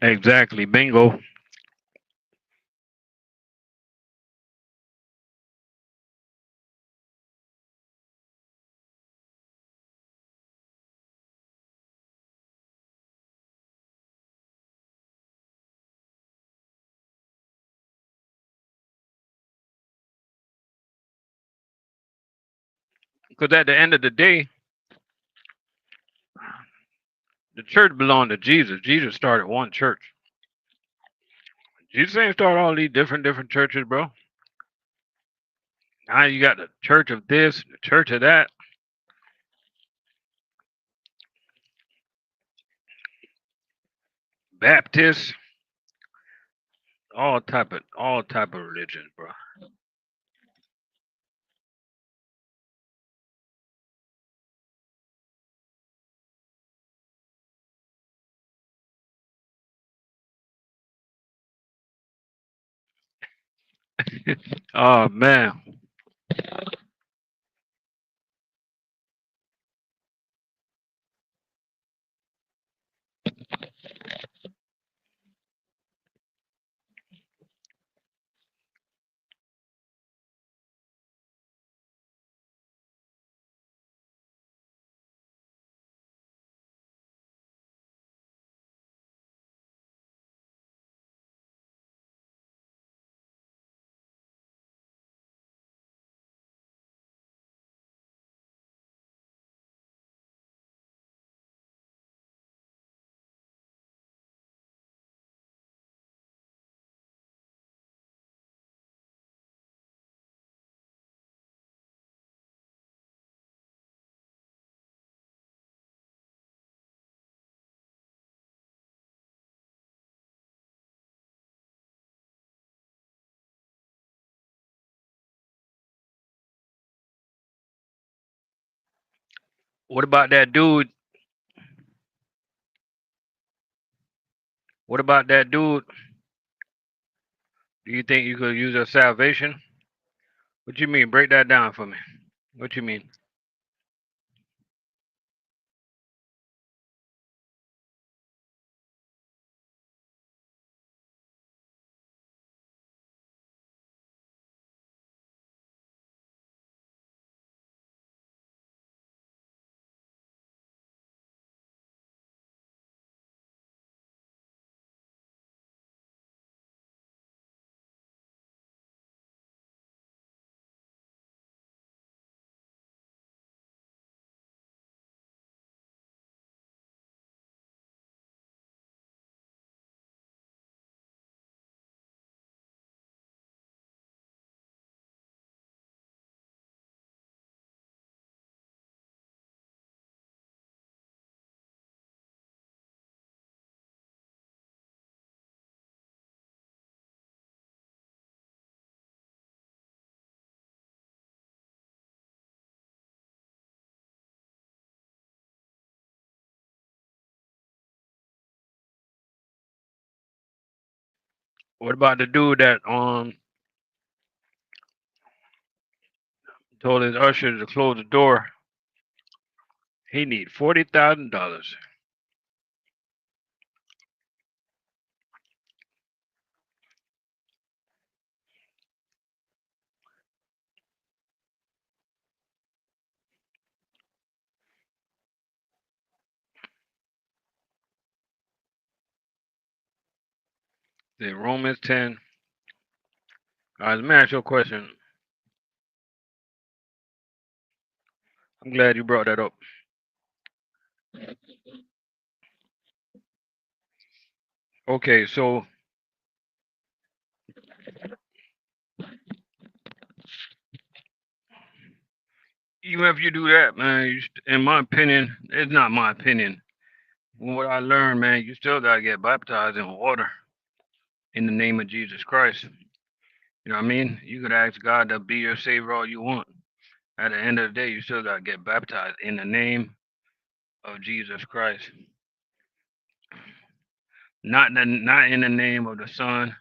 Exactly. Bingo. Because at the end of the day, the church belonged to Jesus. Jesus started one church. Jesus ain't started all these different churches, bro. Now you got the church of this, the church of that, Baptist, all type of religions, bro. Oh man. What about that dude? What about that dude? Do you think you could use your salvation? What you mean? Break that down for me. What you mean? What about the dude that told his usher to close the door? He need $40,000. The Romans 10. All right, let me ask you a question. I'm glad you brought that up. Okay, so even if you do that, man, in my opinion, it's not my opinion. From what I learned, man, you still gotta get baptized in water in the name of Jesus Christ. You know what I mean? You could ask God to be your savior all you want. At the end of the day, you still gotta get baptized in the name of Jesus Christ. Not in the name of the Son,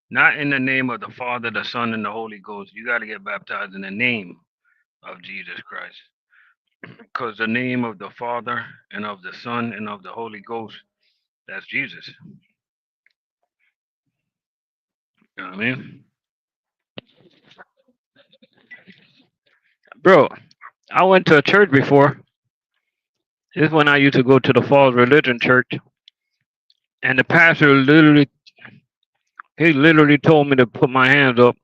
not in the name of the Father, the Son, and the Holy Ghost. You gotta get baptized in the name of Jesus Christ. Because the name of the Father and of the Son and of the Holy Ghost, that's Jesus. You know what I mean? Bro, I went to a church before. This is when I used to go to the Falls Religion Church, and the pastor literally told me to put my hands up.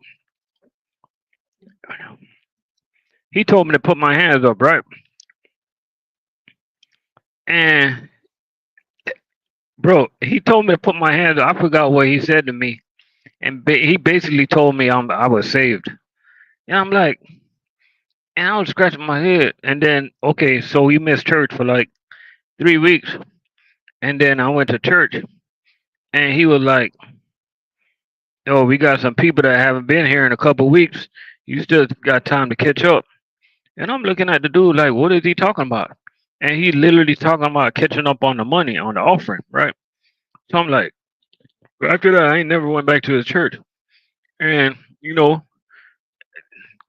He told me to put my hands up, right? And bro, he told me to put my hands up. I forgot what he said to me, and he basically told me I was saved. And I'm like, and I was scratching my head. And then okay, so we missed church for like 3 weeks, and then I went to church, and he was like, "Oh, we got some people that haven't been here in a couple weeks. You still got time to catch up." And I'm looking at the dude like, "What is he talking about?" And he literally talking about catching up on the money on the offering, right? So I'm like, after that, I ain't never went back to his church. And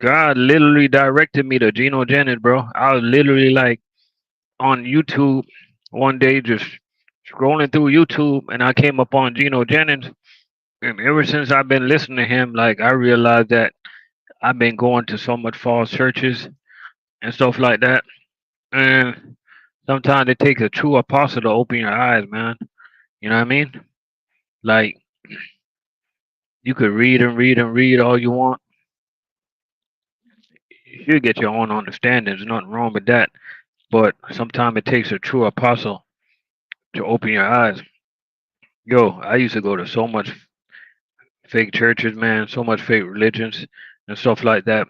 God literally directed me to Geno Jennings, bro. I was literally like on YouTube one day, just scrolling through YouTube, and I came up on Geno Jennings. And ever since I've been listening to him, like I realized that I've been going to so much false churches and stuff like that. And sometimes it takes a true apostle to open your eyes, man. You know what I mean? Like you could read and read and read all you want. You should get your own understanding. There's nothing wrong with that. But sometimes it takes a true apostle to open your eyes. Yo, I used to go to so much fake churches, man, so much fake religions and stuff like that.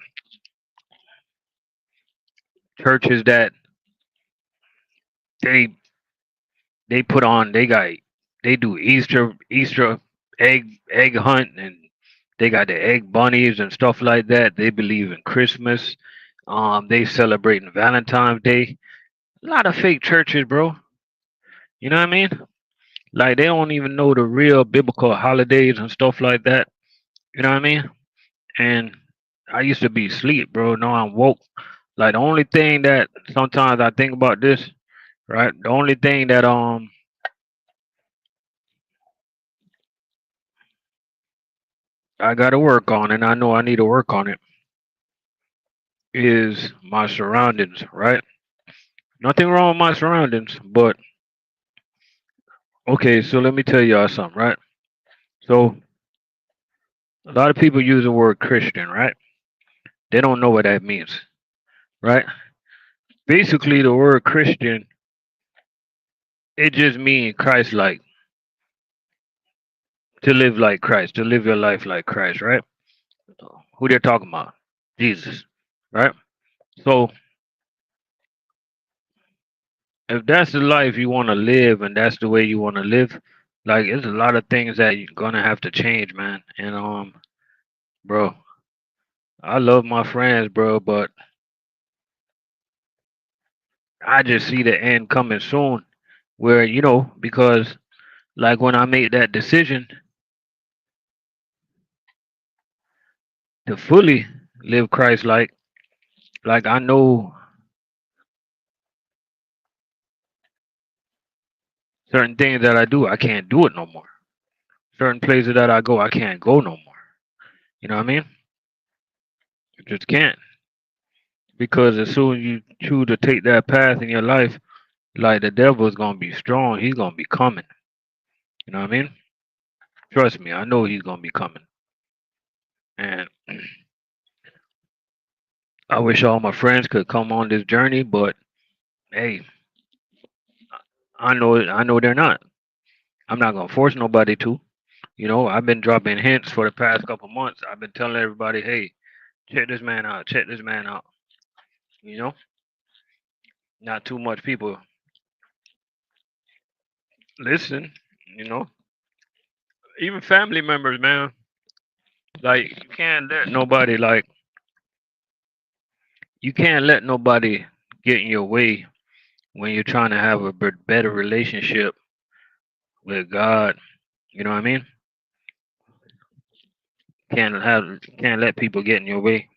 Churches that they they put on, they do Easter egg hunt, and they got the egg bunnies and stuff like that. They believe in Christmas. They celebrating Valentine's Day. A lot of fake churches, bro. You know what I mean? Like they don't even know the real biblical holidays and stuff like that. You know what I mean? And I used to be asleep, bro. Now I'm woke. Like the only thing that sometimes I think about this, right? The only thing that I gotta work on, and I know I need to work on it, is my surroundings, right? Nothing wrong with my surroundings, but okay, so let me tell y'all something, right? So a lot of people use the word Christian, right? They don't know what that means, right? Basically, the word Christian, it just means Christ like, to live like Christ, to live your life like Christ, right? Who they're talking about? Jesus, right? So if that's the life you want to live and that's the way you want to live, like it's a lot of things that you're gonna have to change, man. And bro, I love my friends, bro, but I just see the end coming soon. Where because like when I made that decision to fully live Christ like I know certain things that I do, I can't do it no more. Certain places that I go, I can't go no more. You know what I mean? You just can't. Because as soon as you choose to take that path in your life, like the devil is gonna be strong, he's gonna be coming. You know what I mean? Trust me, I know he's gonna be coming. And I wish all my friends could come on this journey, but hey, I know they're not. I'm not gonna force nobody to. I've been dropping hints for the past couple months. I've been telling everybody, hey, check this man out, check this man out. You know, not too much people listen. You know, even family members, man. Like you can't let nobody get in your way when you're trying to have a better relationship with God. You know what I mean? Can't let people get in your way.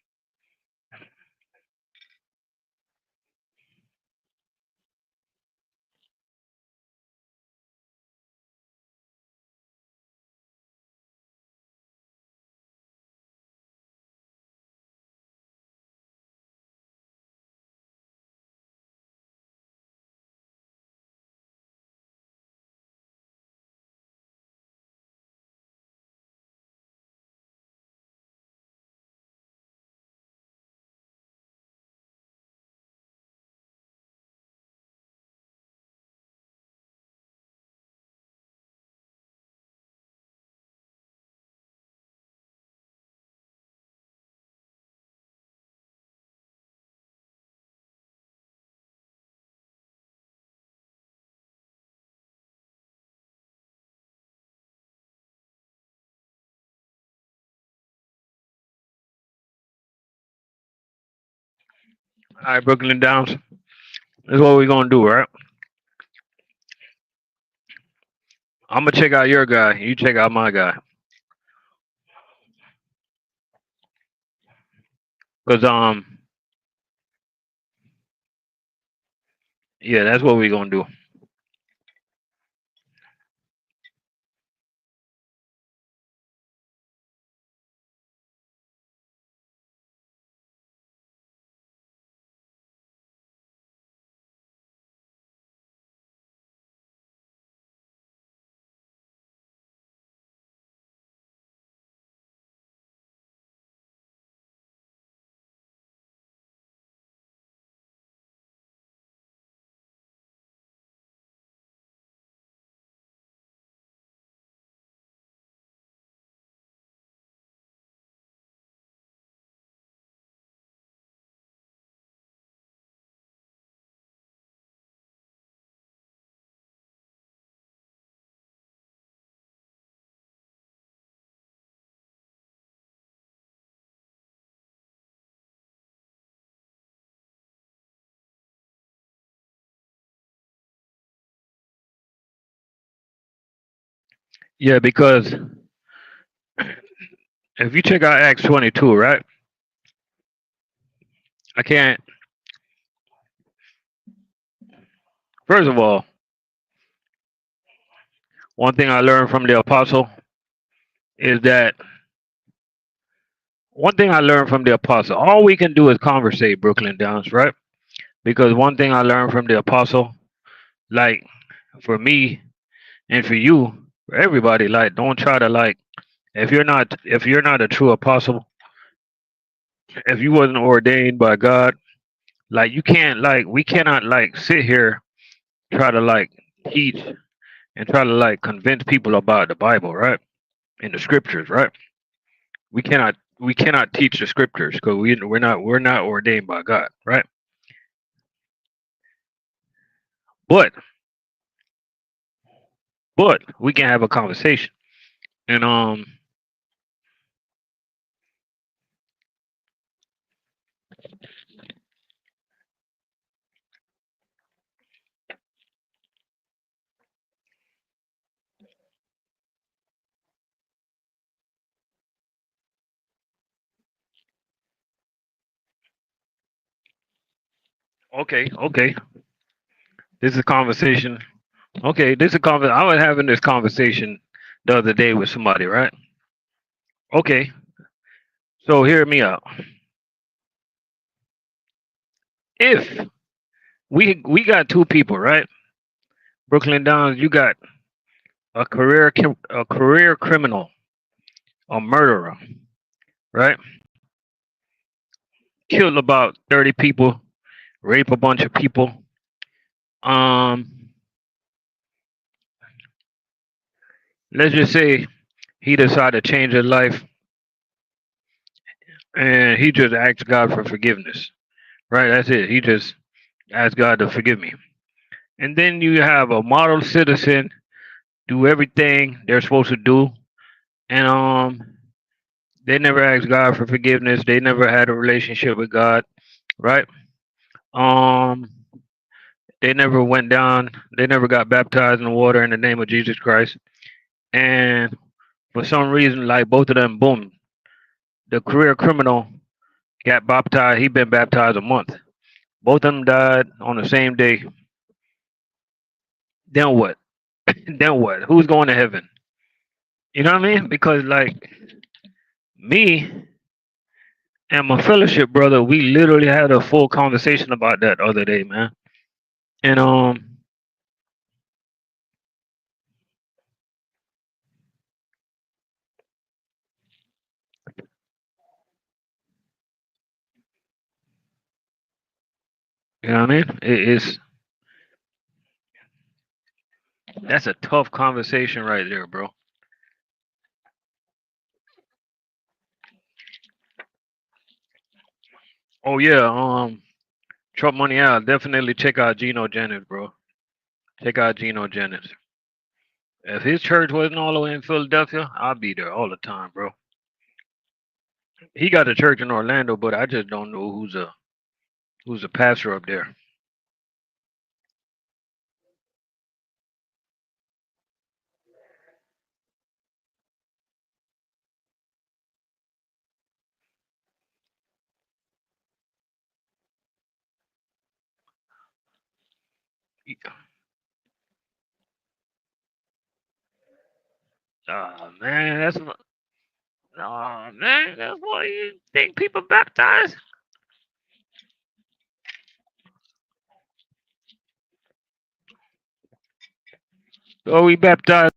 All right, Brooklyn Downs. This is what we're gonna do, right? I'm gonna check out your guy. You check out my guy. Cause yeah, that's what we're gonna do. Yeah, because if you check out Acts 22, right? I can't. First of all, one thing I learned from the apostle is that one thing I learned from the apostle, all we can do is conversate, Brooklyn Downs, right? Because one thing I learned from the apostle, like for me and for you, for everybody, like don't try to like if you're not a true apostle, if you wasn't ordained by God, like you can't like we cannot like sit here try to like teach and try to like convince people about the Bible, right? In the scriptures, right? We cannot teach the scriptures because we're not ordained by God, right? But but we can have a conversation. And okay, this is a conversation. Okay, this is a conversation. I was having this conversation the other day with somebody, right? Okay, so hear me out. If we got two people, right? Brooklyn Downs, you got a career criminal, a murderer, right? Killed about 30 people, rape a bunch of people. Um, let's just say he decided to change his life and he just asked God for forgiveness. Right? That's it. He just asked God to forgive me. And then you have a model citizen do everything they're supposed to do, and they never asked God for forgiveness. They never had a relationship with God, right? Um, they never went down. They never got baptized in the water in the name of Jesus Christ. And for some reason, like both of them, boom, the career criminal got baptized. He been baptized a month. Both of them died on the same day. Then what? Then what? Who's going to heaven? You know what I mean? Because like me and my fellowship brother, we literally had a full conversation about that the other day, man. And you know what I mean? It's that's a tough conversation right there, bro. Oh yeah, Trump Money out. Definitely check out Geno Jennings, bro. Check out Geno Jennings. If his church wasn't all the way in Philadelphia, I'd be there all the time, bro. He got a church in Orlando, but I just don't know who's a pastor up there. Man, man, that's why you think people baptized. Oh, we baptized.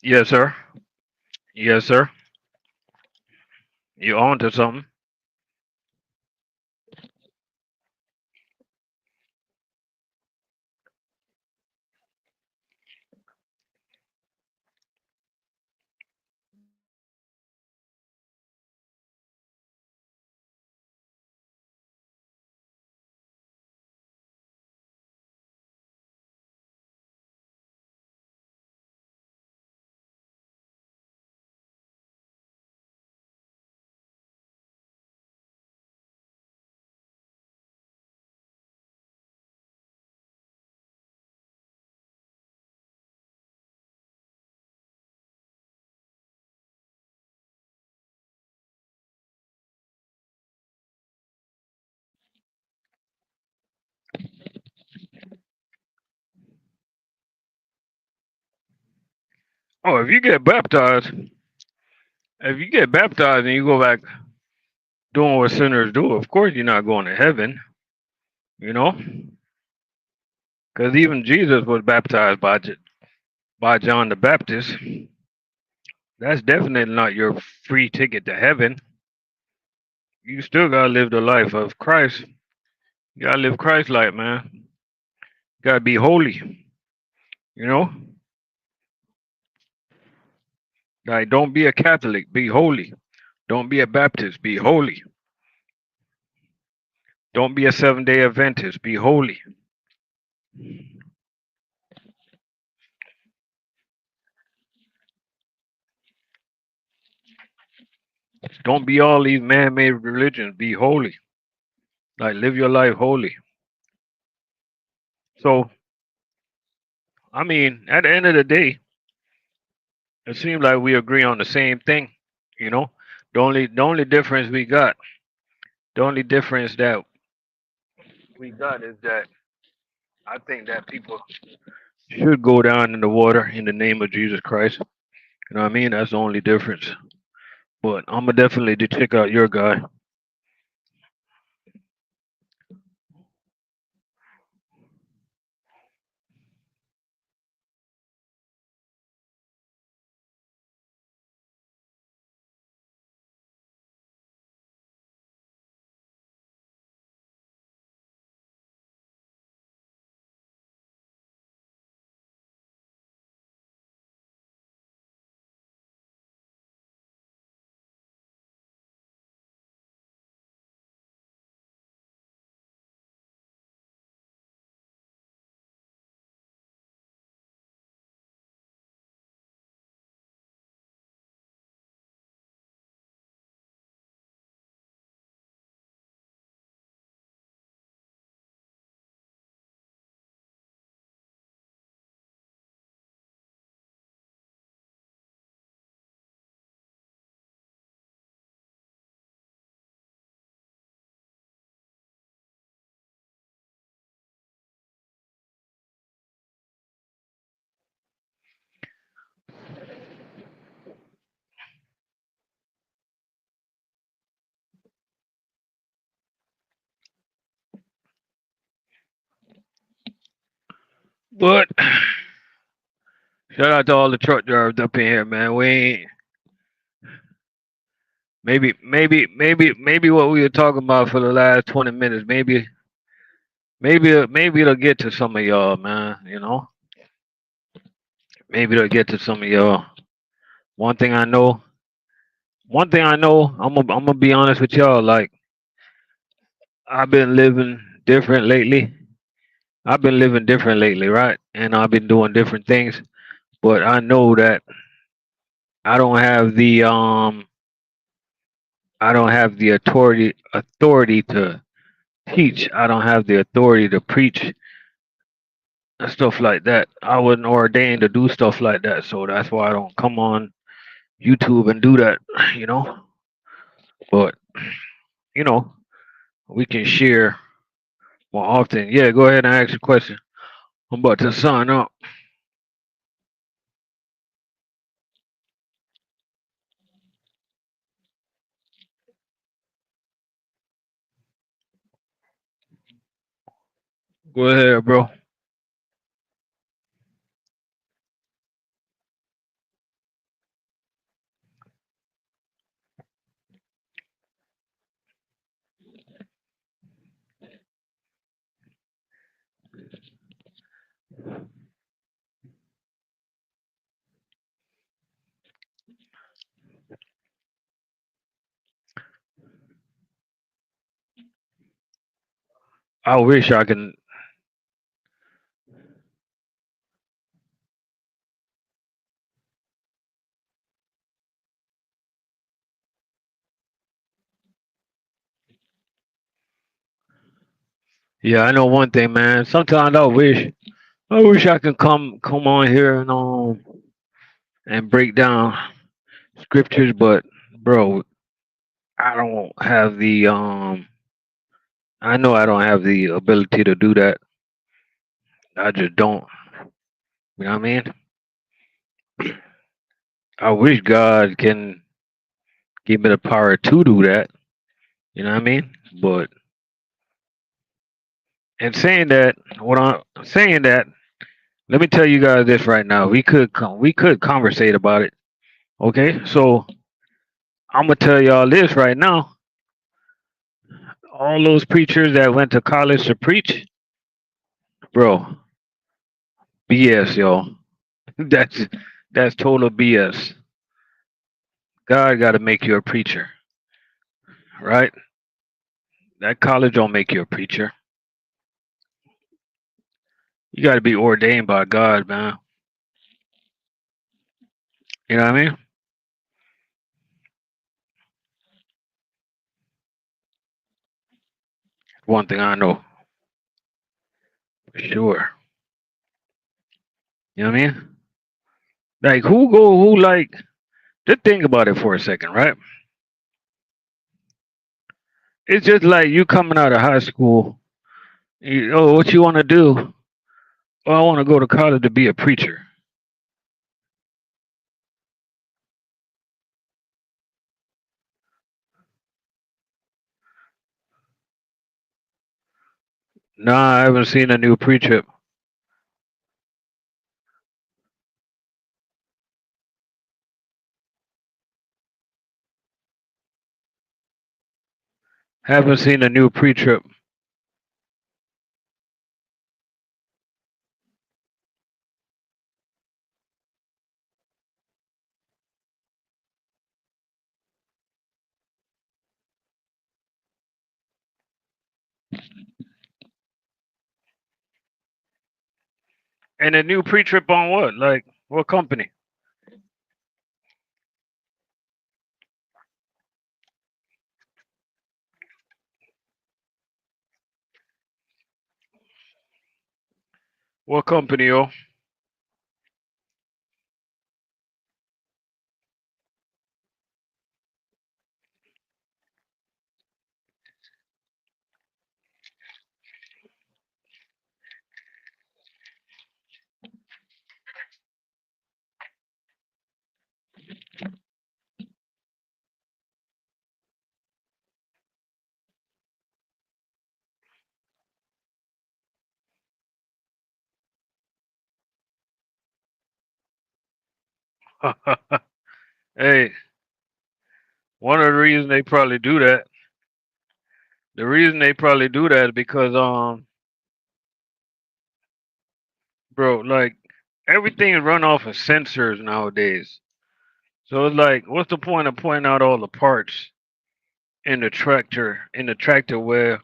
Yes, sir. Yes, sir. You on to something? Oh, if you get baptized and you go back doing what sinners do, of course you're not going to heaven. You know, because even Jesus was baptized by John the Baptist. That's definitely not your free ticket to heaven. You still gotta live the life of Christ. You gotta live Christ like, man. You gotta be holy. You know, like don't be a Catholic. Be holy. Don't be a Baptist. Be holy. Don't be a Seventh-day Adventist. Be holy. Don't be all these man-made religions. Be holy. Like live your life holy. So, I mean, at the end of the day, it seems like we agree on the same thing. You know, the only difference we got, the only difference that we got is that I think that people should go down in the water in the name of Jesus Christ. You know what I mean? That's the only difference. But I'm gonna definitely to check out your guy. But shout out to all the truck drivers up in here, man. We ain't maybe what we were talking about for the last 20 minutes. Maybe it'll get to some of y'all, man. You know, maybe it'll get to some of y'all. One thing I know, one thing I know, I'm gonna be honest with y'all. Like I've been living different lately. I've been living different lately, right? And I've been doing different things. But I know that I don't have the I don't have the authority to teach. I don't have the authority to preach and stuff like that. I wasn't ordained to do stuff like that, so that's why I don't come on YouTube and do that, you know. But you know, we can share more often. Yeah, go ahead and ask a question. I'm about to sign up. Go ahead, bro. I wish I can. Yeah, I know one thing, man. Sometimes I wish I can come on here and break down scriptures, but bro, I don't have the I know I don't have the ability to do that. I just don't. You know what I mean? I wish God can give me the power to do that. You know what I mean? But and saying that, what I'm saying that, let me tell you guys this right now. We could conversate about it. Okay, so I'm gonna tell y'all this right now. All those preachers that went to college to preach, bro, BS, y'all. That's that's total BS. God got to make you a preacher, right? That college don't make you a preacher. You got to be ordained by God, man. You know what I mean? One thing I know for sure. You know what I mean? Like who like Just think about it for a second, right? It's just like you coming out of high school. Oh, what you want to do? Oh, I want to go to college to be a preacher. Nah, I haven't seen a new preacher. Haven't seen a new preacher. And a new pre-trip on what? Like what company? What company, yo? Hey, one of the reasons they probably do that, the reason they probably do that is because bro, like everything is run off of sensors nowadays. So it's like, what's the point of pointing out all the parts in the tractor where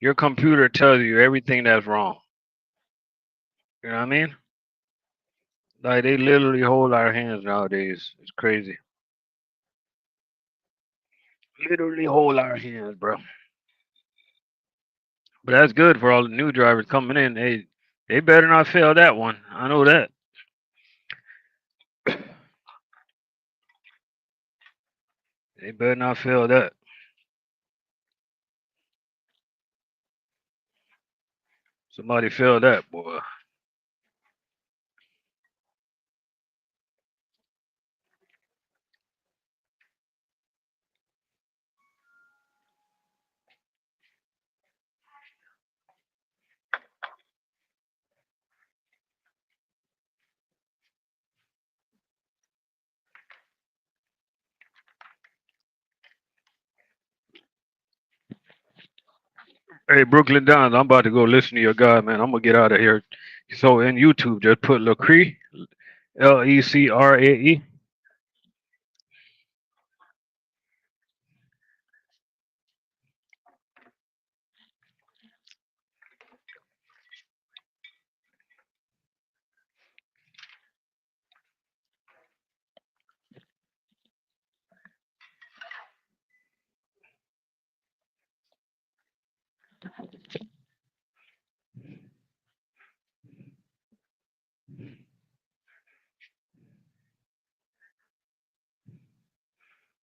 your computer tells you everything that's wrong? You know what I mean? Like they literally hold our hands nowadays. It's crazy. Literally hold our hands, bro. But that's good for all the new drivers coming in. They better not fail that one. I know that. They better not fail that. Somebody fail that, boy. Hey, Brooklyn Dons, I'm about to go listen to your guy, man. I'm gonna get out of here. So in YouTube, just put Lecrae, Lecrae.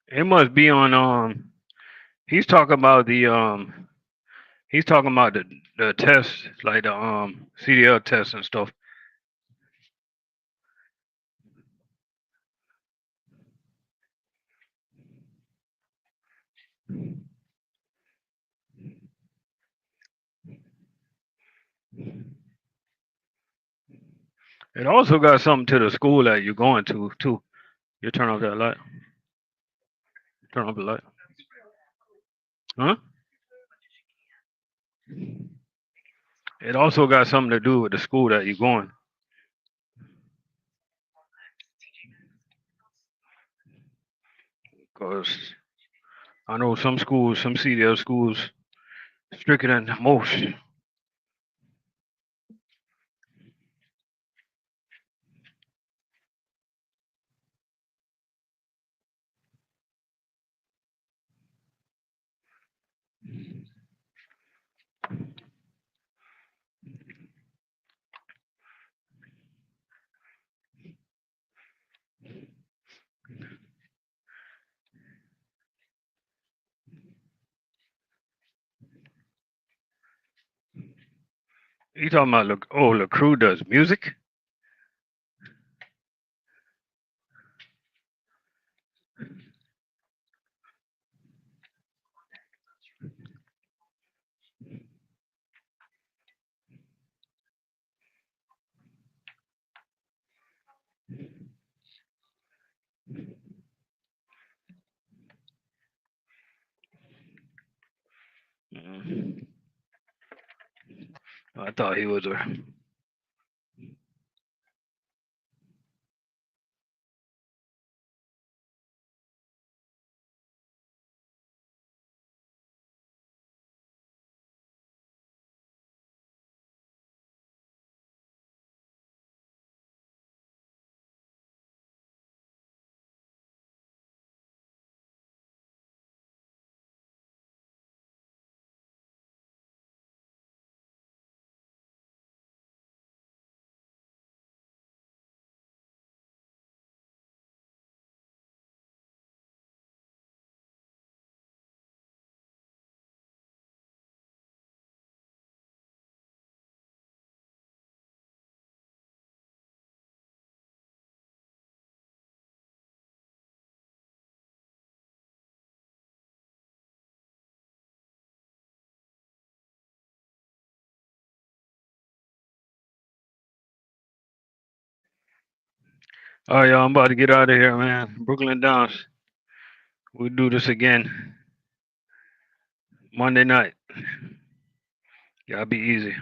It must be on. He's talking about the He's talking about the tests, like the CDL tests and stuff. It also got something to the school that you're going to too. You turn off that light. Turn off the light. Huh? It also got something to do with the school that you're going. Cause I know some schools, some CDL schools, stricter than most. You talking about LaCrue does music? Mm. I thought he was a. All right, y'all. I'm about to get out of here, man. Brooklyn Downs. We'll do this again Monday night. Y'all be easy.